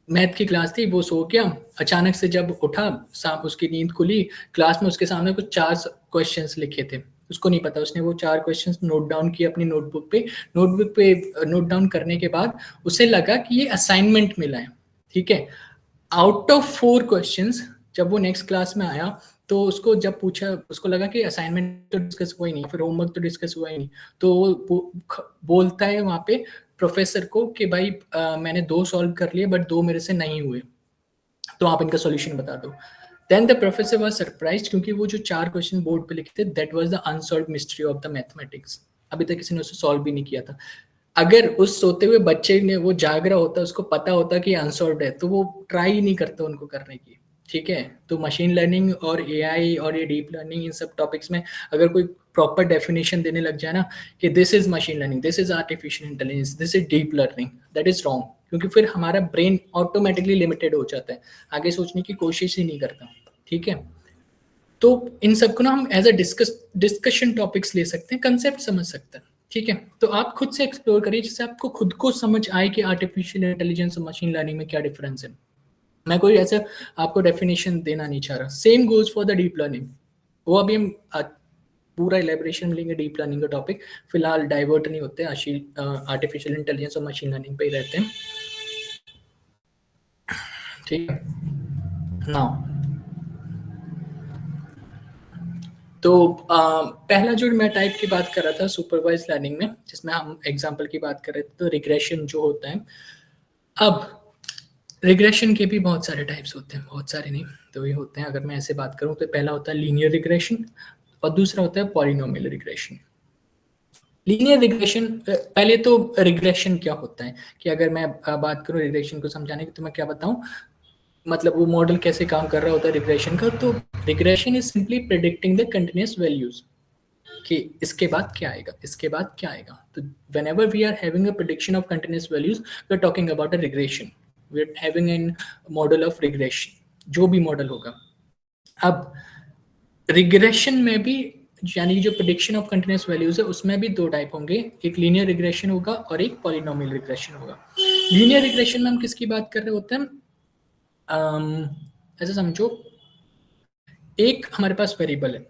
S1: मैथ की क्लास थी, वो सो गया। अचानक से जब उठा, उसकी नींद खुली, क्लास में उसके सामने कुछ 4 क्वेश्चंस लिखे थे, उसको नहीं पता, उसने वो 4 क्वेश्चंस नोट डाउन किए अपनी नोटबुक पे नोट डाउन करने के बाद उसे लगा कि ये असाइनमेंट मिला है, ठीक है। आउट ऑफ 4 क्वेश्चंस, जब वो नेक्स्ट क्लास में आया, तो उसको जब पूछा, उसको लगा कि असाइनमेंट तो डिस्कस हुआ ही नहीं, फिर होमवर्क तो डिस्कस हुआ ही नहीं, तो वो बोलता है वहां पे प्रोफेसर को कि भाई मैंने 2 सॉल्व कर लिए, बट 2 मेरे से नहीं हुए, तो आप इनका सॉल्यूशन बता दो। Then the professor was surprised, क्योंकि वो जो 4 क्वेश्चन बोर्ड पे लिखे थे, that was the unsolved mystery of the mathematics, अभी तक किसी ने उसे सॉल्व भी नहीं किया था। अगर उस सोते हुए बच्चे ने, वो जाग रहा होता, उसको पता होता कि अनसॉल्व्ड है, तो वो ट्राई ही नहीं करता उनको करने की, ठीक है। तो मशीन लर्निंग और एआई और ये डीप लर्निंग, इन सब टॉपिक्स में अगर कोई प्रॉपर डेफिनेशन देने लग जाए ना कि this is machine learning, this is artificial intelligence, this is deep learning, that is wrong, क्योंकि फिर हमारा ब्रेन ऑटोमेटिकली लिमिटेड हो जाता है, आगे सोचने की कोशिश ही नहीं करता, ठीक है। तो इन सबको ना हम एज अ डिस्कशन टॉपिक्स ले सकते हैं, कंसेप्ट समझ सकते हैं, ठीक है। तो आप खुद से एक्सप्लोर करिए, जिससे आपको खुद को समझ आए कि आर्टिफिशियल इंटेलिजेंस और मशीन लर्निंग में क्या डिफरेंस है। मैं कोई ऐसा आपको डेफिनेशन देना नहीं चाह रहा। Same goes for the deep learning, वो अभी हम पूरा इलेबोरेशन में लेंगे डीप लर्निंग का टॉपिक, फिलहाल डाइवर्ट नहीं होते, आर्टिफिशियल इंटेलिजेंस और मशीन लर्निंग पे ही रहते हैं, ठीक है। नाउ, तो पहला जो मैं टाइप की बात कर रहा था सुपरवाइज लर्निंग में, जिसमें हम एग्जांपल की बात कर रहे थे, तो रिग्रेशन जो होता है। अब रिग्रेशन के भी बहुत सारे टाइप्स होते हैं, बहुत सारे नहीं, तो ये होते हैं। अगर मैं ऐसे बात करूं तो पहला होता है लीनियर रिग्रेशन, और दूसरा होता है पॉलिनोमियल रिग्रेशन। लीनियर रिग्रेशन, पहले तो रिग्रेशन क्या होता है, कि अगर मैं बात करूं रिग्रेशन को समझाने की, तो मैं क्या बताऊं, मतलब वो मॉडल कैसे काम कर रहा होता है रिग्रेशन का। तो regression is simply predicting the continuous values, कि इसके बाद क्या आएगा, इसके बाद क्या आएगा। तो whenever we are having a prediction of continuous values, we are talking about a regression, we are having a model of regression, जो भी मॉडल होगा। अब रिग्रेशन में भी, यानी जो प्रिडिक्शन ऑफ कंटिन्यूअस वैल्यूज है, उसमें भी 2 टाइप होंगे, एक लीनियर रिग्रेशन होगा और एक पॉलिनोमियल रिग्रेशन होगा। लीनियर रिग्रेशन में हम किसकी बात कर रहे होते हैं, ऐसा समझो, एक हमारे पास वेरिएबल है,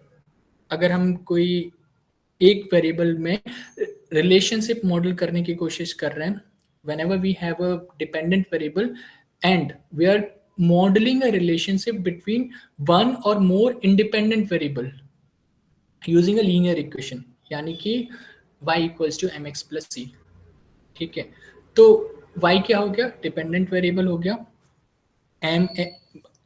S1: अगर हम कोई एक वेरिएबल में रिलेशनशिप मॉडल करने की कोशिश कर रहे हैं, whenever we have a dependent variable and we are modeling a relationship between one or more independent variable, using a linear equation, यानी कि y equals to m x plus c. ठीक है, तो y क्या हो गया, डिपेंडेंट वेरिएबल हो गया। एम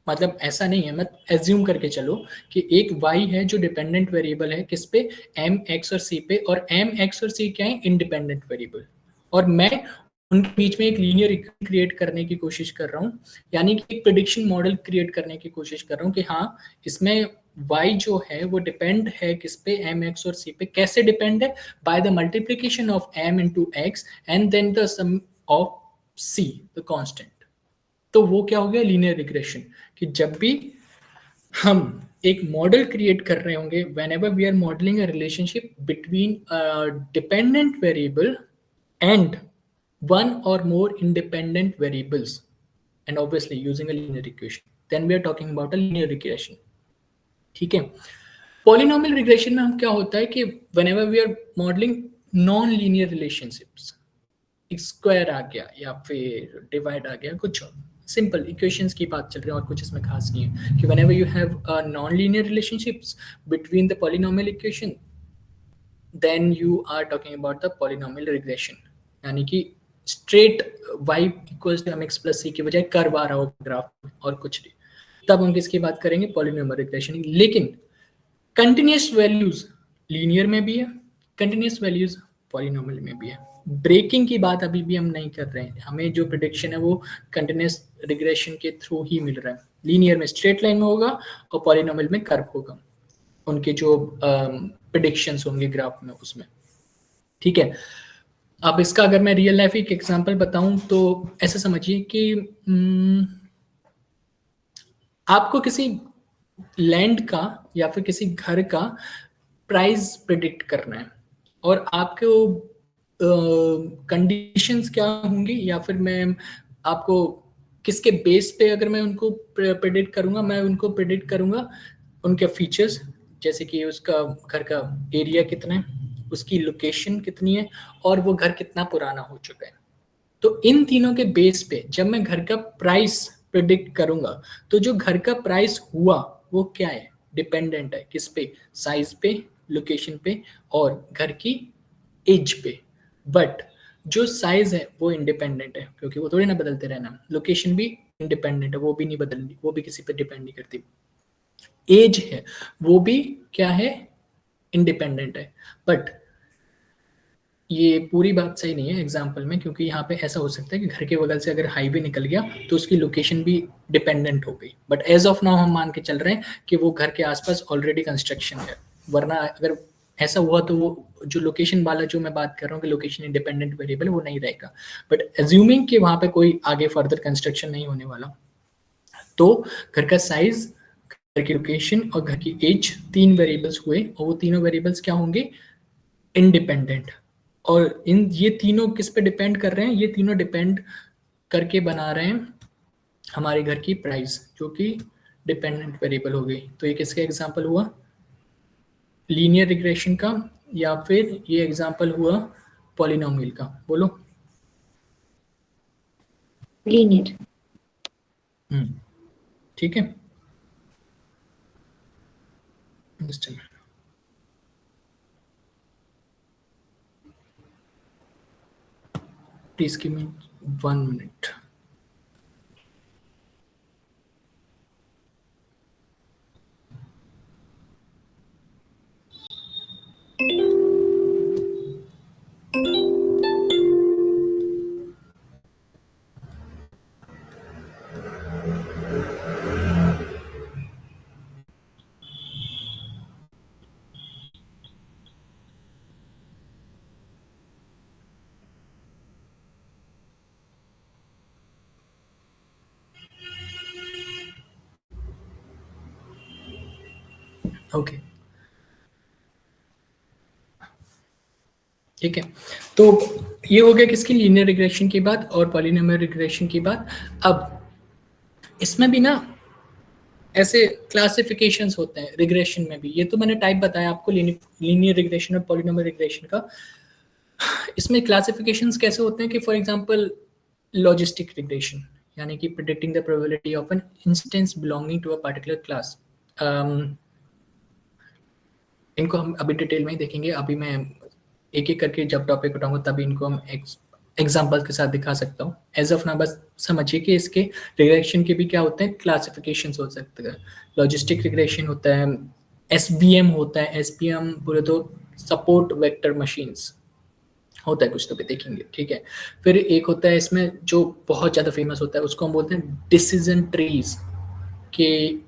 S1: मतलब ऐसा नहीं है, मत एज्यूम करके चलो कि एक y है जो डिपेंडेंट वेरिएबल है किस पे, एम एक्स और सी पे, और एम एक्स और सी क्या है, इंडिपेंडेंट वेरिएबल, और मैं उनके बीच में एक लीनियर इक्वेशन क्रिएट करने की कोशिश कर रहा हूँ, यानी कि एक प्रिडिक्शन मॉडल क्रिएट करने की कोशिश कर रहा हूँ कि हाँ इसमें y जो है वो डिपेंड है किस पे, एम एक्स और सी पे। कैसे डिपेंड है, by the multiplication of m into x and then the sum of c, the constant. तो वो क्या हो गया, लीनियर रिग्रेशन, कि जब भी हम एक मॉडल क्रिएट कर रहे होंगे, whenever we are modeling a relationship between a dependent variable and one or more independent variables, and obviously using a linear equation, then we are talking about a linear regression। ठीक है, पॉलिनोमियल रिग्रेशन में हम क्या होता है कि whenever we are modeling non linear relationships, square आ गया या फिर डिवाइड आ गया, कुछ सिंपल इक्वेशंस की बात चल रही है और कुछ इसमें खास नहीं है, कि whenever you have a non-linear relationships between the polynomial equation, then you are talking about the polynomial regression, यानी कि straight y equals to mx plus c की बजाय कर्व आ रहा हो ग्राफ में और कुछ नहीं, तब हम किसकी बात करेंगे, पॉलिनोमियल रिग्रेशन। लेकिन कंटिन्यूस वैल्यूज लीनियर में भी है, कंटिन्यूस वैल्यूज पॉलिनोमियल में भी है। ब्रेकिंग की बात अभी भी हम नहीं कर रहे हैं, हमें जो प्रिडिक्शन है वो कंटिन्यूस रिग्रेशन के थ्रू ही मिल रहा है। लीनियर में स्ट्रेट लाइन में होगा और पॉलिनोमियल में कर्व होगा, उनके जो प्रिडिक्शंस होंगे ग्राफ में उसमें। ठीक है, अब इसका अगर मैं रियल लाइफ एक एग्जांपल बताऊं तो ऐसे समझिए कि आपको किसी लैंड का या फिर किसी घर का प्राइस प्रिडिक्ट करना है, और आपको कंडीशंस क्या होंगी, या फिर मैं आपको किसके बेस पे अगर मैं उनको प्रिडिक्ट करूंगा, मैं उनको प्रिडिक्ट करूंगा उनके फीचर्स, जैसे कि उसका घर का एरिया कितना है, उसकी लोकेशन कितनी है, और वो घर कितना पुराना हो चुका है। तो इन तीनों के बेस पे जब मैं घर का प्राइस प्रिडिक्ट करूंगा, तो जो घर का प्राइस हुआ वो क्या है, डिपेंडेंट है किस पे, साइज पे, लोकेशन पे, और घर की एज पे। बट जो साइज है वो इंडिपेंडेंट है, क्योंकि वो थोड़ी ना बदलते रहना। लोकेशन भी इंडिपेंडेंट है, वो भी नहीं बदलनी, वो भी किसी पे डिपेंड नहीं करती। एज है वो भी क्या है, इंडिपेंडेंट है। बट ये पूरी बात सही नहीं है एग्जाम्पल में, क्योंकि यहाँ पे ऐसा हो सकता है कि घर के बगल से अगर हाईवे निकल गया तो उसकी लोकेशन भी डिपेंडेंट हो गई। बट एज ऑफ नाउ हम मान के चल रहे हैं कि वो घर के आसपास ऑलरेडी कंस्ट्रक्शन है, वरना अगर ऐसा हुआ तो वो जो लोकेशन वाला जो मैं बात कर रहा हूँ कि लोकेशन इंडिपेंडेंट वेरिएबल, वो नहीं रहेगा। बट एज्यूमिंग कि वहाँ पे कोई आगे फर्दर कंस्ट्रक्शन नहीं होने वाला, तो घर का साइज, घर की लोकेशन और घर की एज, तीन वेरिएबल्स हुए, और वो तीनों वेरिएबल्स क्या होंगे, इंडिपेंडेंट। और इन ये तीनों किस पे डिपेंड कर रहे हैं, ये तीनों डिपेंड करके बना रहे हैं हमारे घर की प्राइस, जो कि डिपेंडेंट वेरिएबल हो गई। तो ये किसका एग्जांपल हुआ, लीनियर रिग्रेशन का, या फिर ये एग्जांपल हुआ पॉलिनोमियल का, बोलो।
S2: लीनियर।
S1: ठीक है, understand. Please give me 1 minute. Okay, ठीक है। तो ये हो गया किसकी, लीनियर रिग्रेशन की बात और पॉलिनोमियल रिग्रेशन की बात। अब इसमें भी ना ऐसे क्लासिफिकेशंस होते हैं रिग्रेशन में भी, ये तो मैंने टाइप बताया आपको लीनियर रिग्रेशन और पॉलिनोमियल रिग्रेशन का। इसमें क्लासिफिकेशंस कैसे होते हैं कि फॉर एग्जांपल लॉजिस्टिक रिग्रेशन, यानी कि predicting the probability of an instance belonging to a particular class. इनको हम अभी डिटेल में ही देखेंगे। अभी मैं एक एक करके जब टॉपिक उठाऊंगा तभी इनको हम एग्जाम्पल के साथ दिखा सकता हूँ। एज ऑफ ना बस समझिए कि इसके रिग्रेशन के भी क्या होते हैं, क्लासिफिकेशन हो सकते हैं। लॉजिस्टिक रिग्रेशन होता है, एसबीएम होता है। एसबीएम बोले तो सपोर्ट वेक्टर मशीन्स होता है कुछ, तो भी देखेंगे, ठीक है। फिर एक होता है इसमें जो बहुत ज़्यादा फेमस होता है, उसको हम बोलते हैं डिसीजन ट्रीज। कि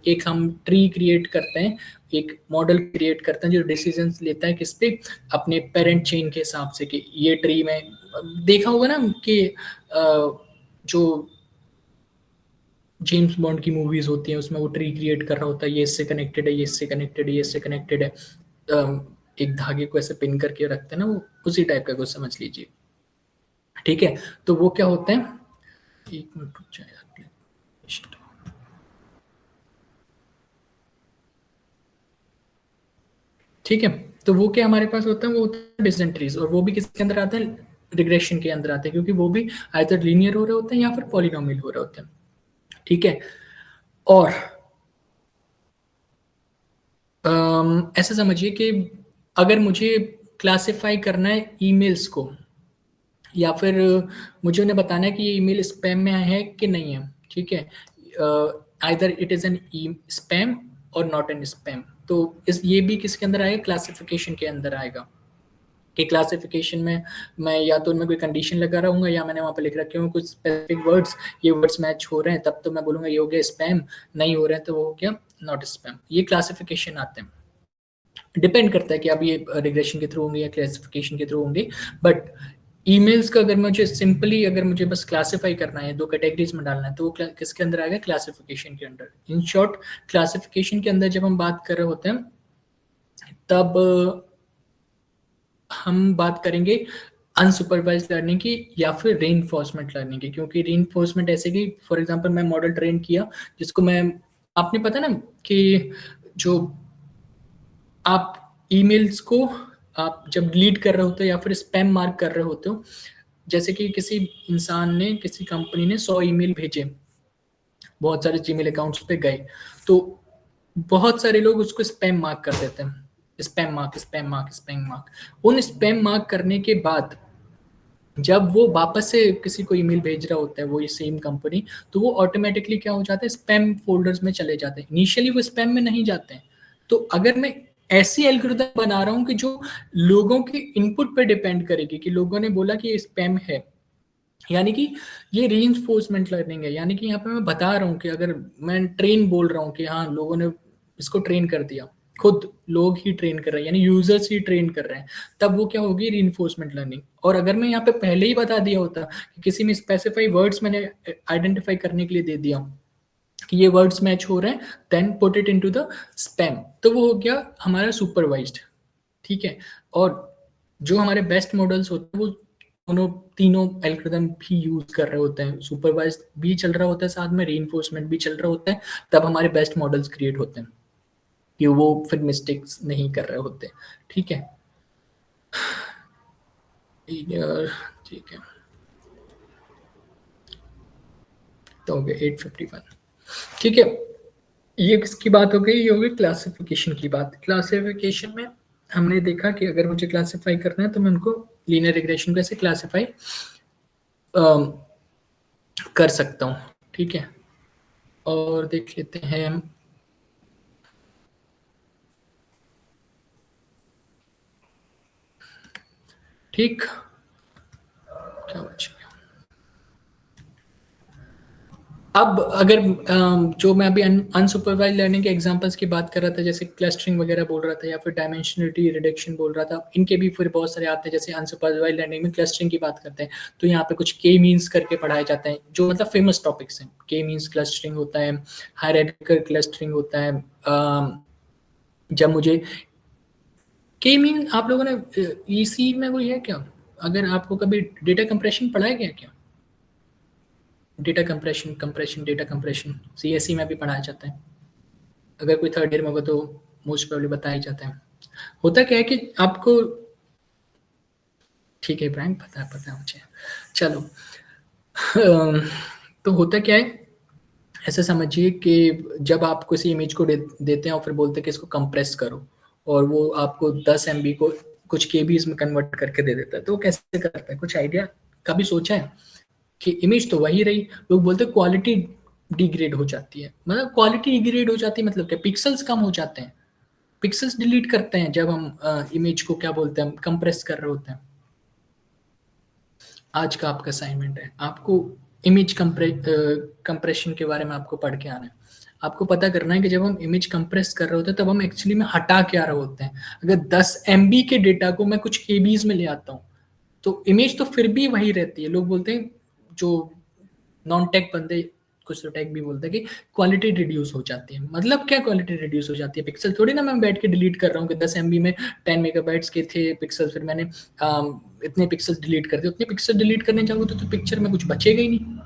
S1: एक हम ट्री क्रिएट करते हैं, एक मॉडल क्रिएट करते हैं जो डिसीजंस लेता है किस पे, अपने पेरेंट चेन के हिसाब से। कि ये ट्री में देखा होगा ना कि जो जेम्स बॉन्ड की मूवीज होती हैं उसमें वो ट्री क्रिएट कर रहा होता है, ये इससे कनेक्टेड है, ये इससे कनेक्टेड है, ये इससे कनेक्टेड है। एक धागे को ऐसे पिन करके रखते हैं ना, वो उसी टाइप का कुछ समझ लीजिए, ठीक है। तो वो क्या होते हैं, एक मिनट रुक जाए यार। ठीक है, तो वो क्या हमारे पास होता है, वो होता है डिसीजन ट्रीज। और वो भी किसके अंदर आते हैं, रिग्रेशन के अंदर आते हैं, क्योंकि वो भी आइदर लीनियर हो रहे होते हैं या फिर पॉलिनोमियल हो रहे होते हैं, ठीक है। और ऐसा समझिए कि अगर मुझे क्लासिफाई करना है ईमेल्स को, या फिर मुझे उन्हें बताना है कि ये ईमेल स्पैम में है कि नहीं है, ठीक है। Either it is an E spam और नॉट एन स्पैम। तो इस ये भी किसके अंदर आएगा, क्लासिफिकेशन के अंदर आएगा। कि क्लासिफिकेशन में मैं या तो उनमें कोई कंडीशन लगा रहूंगा, या मैंने वहां पे लिख रखे होंगे कुछ स्पेसिफिक वर्ड्स, ये वर्ड्स मैच हो रहे हैं तब तो मैं बोलूंगा ये हो गया स्पैम, नहीं हो रहे हैं तो वो हो गया नॉट स्पैम। ये क्लासिफिकेशन आते हैं, डिपेंड करता है कि अब ये रिग्रेशन के थ्रू होंगे या क्लासिफिकेशन के थ्रू होंगे। बट ईमेल्स का अगर मुझे सिंपली, अगर मुझे बस क्लासिफाई करना है, दो कैटेगरीज में डालना है, तो वो किसके अंदर आएगा, क्लासिफिकेशन के अंदर। इन शॉर्ट, क्लासिफिकेशन के अंदर जब हम बात कर रहे होते हैं तब हम बात करेंगे अनसुपरवाइज लर्निंग की या फिर रीइंफोर्समेंट लर्निंग की। क्योंकि रीइंफोर्समेंट ऐसे कि फॉर एग्जांपल मैं मॉडल ट्रेन किया, जिसको मैं, आपने पता ना कि जो आप ईमेल्स को आप जब डिलीट कर रहे होते हो या फिर स्पैम मार्क कर रहे होते हो, जैसे कि किसी इंसान ने, किसी कंपनी ने 100 ईमेल भेजे, बहुत सारे जीमेल अकाउंट्स पे गए, तो बहुत सारे लोग उसको स्पैम मार्क कर देते हैं। Spam mark, spam mark, spam mark. उन स्पैम मार्क करने के बाद जब वो वापस से किसी को ईमेल भेज रहा होता है, वो ये सेम कंपनी, तो वो ऑटोमेटिकली क्या हो जाता है, स्पैम फोल्डर्स में चले जाते हैं। इनिशियली वो स्पैम में नहीं जाते हैं। तो अगर मैं ऐसी एल्गोरिथम बना रहा हूँ कि जो लोगों के इनपुट पे डिपेंड करेगी, कि लोगों ने बोला कि ये स्पैम है, यानी कि ये रीइंफोर्समेंट लर्निंग है। यानी कि यहाँ पे मैं बता रहा हूँ कि अगर मैं ट्रेन बोल रहा हूँ कि हाँ लोगों ने इसको ट्रेन कर दिया, खुद लोग ही ट्रेन कर रहे हैं, यानी यूजर्स ही ट्रेन कर रहे हैं, तब वो क्या होगी, रीइंफोर्समेंट लर्निंग। और अगर मैं यहाँ पे पहले ही बता दिया होता कि किसी में स्पेसिफाई वर्ड्स मैंने आइडेंटिफाई करने के लिए दे दिया कि ये वर्ड्स मैच हो रहे हैं, then put it into the spam, तो वो हो गया हमारा सुपरवाइज्ड, ठीक है। और जो हमारे बेस्ट मॉडल्स होते हैं वो दोनों, तीनों एल्गोरिथम भी यूज कर रहे होते हैं। सुपरवाइज्ड भी चल रहा होता है, साथ में रीइंफोर्समेंट भी चल रहा होता है, तब हमारे बेस्ट मॉडल्स क्रिएट होते हैं कि वो फिर मिस्टेक्स नहीं कर रहे होते, ठीक है। ठीक है, तो हो गया 851, ठीक है। ये किसकी बात हो गई, ये हो गई क्लासिफिकेशन की बात। क्लासिफिकेशन में हमने देखा कि अगर मुझे क्लासिफाई करना है तो मैं उनको लीनियर रिग्रेशन कैसे क्लासिफाई कर सकता हूँ, ठीक है। और देख लेते हैं हम, ठीक, क्या बच गया। अब अगर जो मैं अभी अनसुपरवाइज लर्निंग के एग्जांपल्स की बात कर रहा था, जैसे क्लस्टरिंग वगैरह बोल रहा था, या फिर डायमेंशनलिटी रिडक्शन बोल रहा था, इनके भी फिर बहुत सारे आते हैं। जैसे अनसुपरवाइज लर्निंग में क्लस्टरिंग की बात करते हैं, तो यहाँ पे कुछ के मीन्स करके पढ़ाए जाते हैं, जो मतलब फेमस टॉपिक्स हैं। के मीन्स क्लस्टरिंग होता है, हायरार्किकल क्लस्टरिंग होता है। जब मुझे के मीन, आप लोगों ने ईसी में कोई है क्या, अगर आपको कभी डेटा कंप्रेशन पढ़ाया गया क्या, data compression, compression, data compression CSC में भी पढ़ाया जाता है। अगर कोई थर्ड ईयर में होगा तो मोस्ट प्रोबेबली बताया ही जाता है। होता क्या है कि आपको, ठीक है इब्राहिम, पता है मुझे, चलो। तो होता क्या है, ऐसा समझिए कि जब आप किसी इमेज को देते हैं और फिर बोलते हैं कि इसको कंप्रेस करो, और वो आपको 10 MB को कुछ केबीज में कन्वर्ट करके दे देता है। तो वो कैसे करता है, कुछ आइडिया कभी सोचा है? कि इमेज तो वही रही, लोग बोलते हैं क्वालिटी डिग्रेड हो जाती है। मतलब क्वालिटी डिग्रेड हो जाती है मतलब क्या, पिक्सल्स कम हो जाते हैं, पिक्सल्स डिलीट करते हैं जब हम इमेज को क्या बोलते हैं, कंप्रेस कर रहे होते हैं। आज का आपका असाइनमेंट है, आपको इमेज कंप्रेशन के बारे में आपको पढ़ के आना है। आपको पता करना है कि जब हम इमेज कंप्रेस कर रहे होते हैं तब हम एक्चुअली में हटा क्या रहे होते हैं। अगर 10 MB के डेटा को मैं कुछ केबीज में ले आता हूँ तो इमेज तो फिर भी वही रहती है। लोग बोलते हैं, जो नॉन टेक बंदे, कुछ तो टेक भी बोलते हैं कि क्वालिटी रिड्यूस हो जाती है। मतलब क्या क्वालिटी रिड्यूस हो जाती है? पिक्सल थोड़ी ना मैं बैठ के डिलीट कर रहा हूँ कि 10 MB में 10 मेगाबाइट्स के थे पिक्सल, फिर मैंने इतने पिक्सल डिलीट कर दिए। उतने पिक्सल डिलीट करने जाऊँ तो पिक्चर में कुछ बचेगा ही नहीं।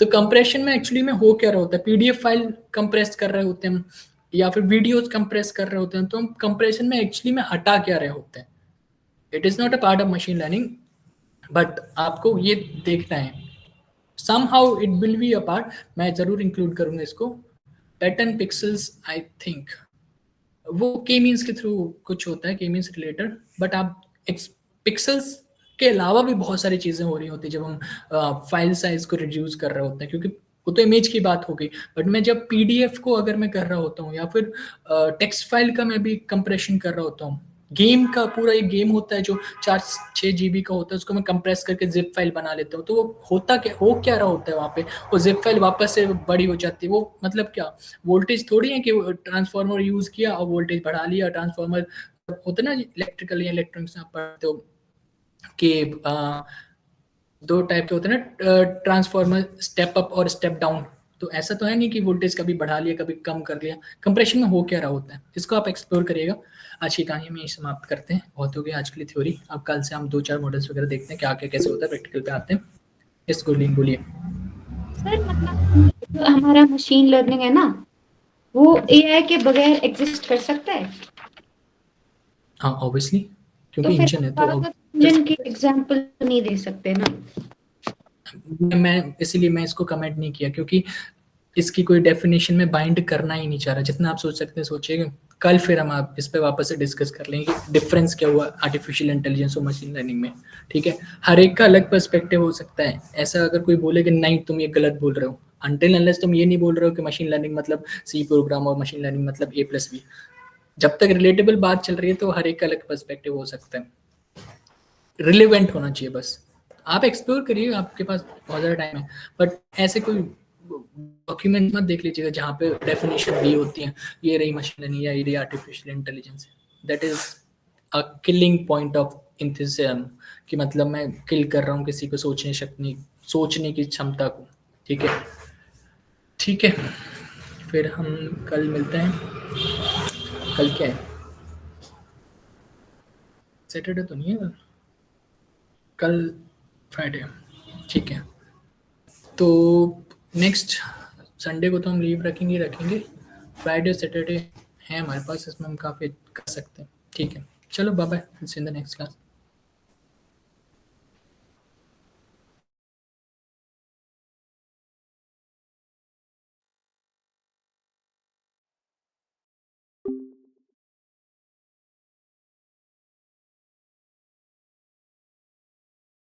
S1: तो कंप्रेशन में एक्चुअली में हो क्या रहा होता है, पीडीएफ फाइल कंप्रेस कर रहे होते हैं या फिर वीडियोज कंप्रेस कर रहे होते हैं, तो हम कंप्रेशन में एक्चुअली में हटा क्या रहे होते हैं। It is not a part of machine learning, but आपको ये देखना है, somehow it will be a part। मैं जरूर इंक्लूड करूंगा इसको। पैटर्न पिक्सल्स आई थिंक वो के मीन्स के थ्रू कुछ होता है, के मीन्स रिलेटेड, बट आप पिक्सल्स के अलावा भी बहुत सारी चीजें हो रही होती है जब हम फाइल साइज को रिड्यूस कर रहे होते हैं, क्योंकि वो तो इमेज की बात हो गई। बट मैं जब पीडीएफ को अगर मैं कर रहा होता हूँ या फिर टेक्स्ट फाइल का मैं भी कंप्रेशन कर रहा होता हूँ, गेम का पूरा एक गेम होता है जो 4-6 GB का होता है, उसको मैं कंप्रेस करके जिप फाइल बना लेता हूँ, तो वो होता क्या, हो क्या रहा होता है वहाँ पे, वो जिप फाइल वापस से बड़ी हो जाती है। वो मतलब क्या, वोल्टेज थोड़ी है कि ट्रांसफार्मर यूज किया और वोल्टेज बढ़ा लिया। ट्रांसफार्मर होता है ना इलेक्ट्रिकल या इलेक्ट्रॉनिक्स में आप पढ़ते हो कि दो टाइप के होते हैं ना, ट्रांसफार्मर स्टेप अप और स्टेप डाउन। तो ऐसा तो है नहीं कि वोल्टेज कभी बढ़ा लिया कभी कम कर लिया। कंप्रेशन में हो क्या रहा होता है, इसको आप एक्सप्लोर करिएगा। आज की कहानी में ये समाप्त करते हैं, बहुत हो गया आज के लिए थ्योरी। अब कल से हम 2-4 मॉडल्स वगैरह देखते हैं क्या क्या कैसे होता है, प्रैक्टिकल पे आते हैं। इस गुरलीन बोलिए।
S2: सर मतलब जो हमारा मशीन लर्निंग है ना, वो एआई के बगैर एग्जिस्ट कर सकता है?
S1: हाँ ऑब्वियसली,
S2: तो
S1: क्योंकि
S2: फिर
S1: इंजन है तो
S2: भारत इंजन की एग्जांपल नहीं दे सकते ना?
S1: मैं इसीलिए मैं इसको कमेंट नहीं किया, क्योंकि इसकी कोई डेफिनेशन में बाइंड करना ही नहीं चाह रहा। जितना आप सोच सकते हैं सोचिएगा, कल फिर हम आप इस पे वापस से डिस्कस कर लेंगे कि डिफरेंस क्या हुआ आर्टिफिशियल इंटेलिजेंस और मशीन लर्निंग में। ठीक है, हर एक का अलग पर्सपेक्टिव हो सकता है। ऐसा अगर कोई बोले कि नहीं तुम ये गलत बोल रहे हो, अनटिल अनलेस तुम ये नहीं बोल रहे हो कि मशीन लर्निंग मतलब सी प्रोग्राम और मशीन लर्निंग मतलब A+B, जब तक रिलेटेबल बात चल रही है तो हर एक का अलग पर्सपेक्टिव हो सकता है। रिलेवेंट होना चाहिए बस। आप एक्सप्लोर करिए, आपके पास बहुत ज़्यादा टाइम है, बट ऐसे कोई डॉक्यूमेंट मत देख लीजिएगा जहाँ पे डेफिनेशन दी होती है ये रही मशीन लर्निंग या ये रही artificial intelligence. That is a killing point of enthusiasm, कि मतलब मैं किल कर रहा हूँ किसी को सोचने की क्षमता को। ठीक है, ठीक है, फिर हम कल मिलते हैं। कल क्या है, सैटरडे तो नहीं है कल, फ्राइडे। ठीक है, तो नेक्स्ट संडे को तो हम लीव रखेंगे। फ्राइडे सैटरडे है हमारे पास, इसमें हम काफ़ी कर सकते हैं। ठीक है, चलो bye bye, in the next class.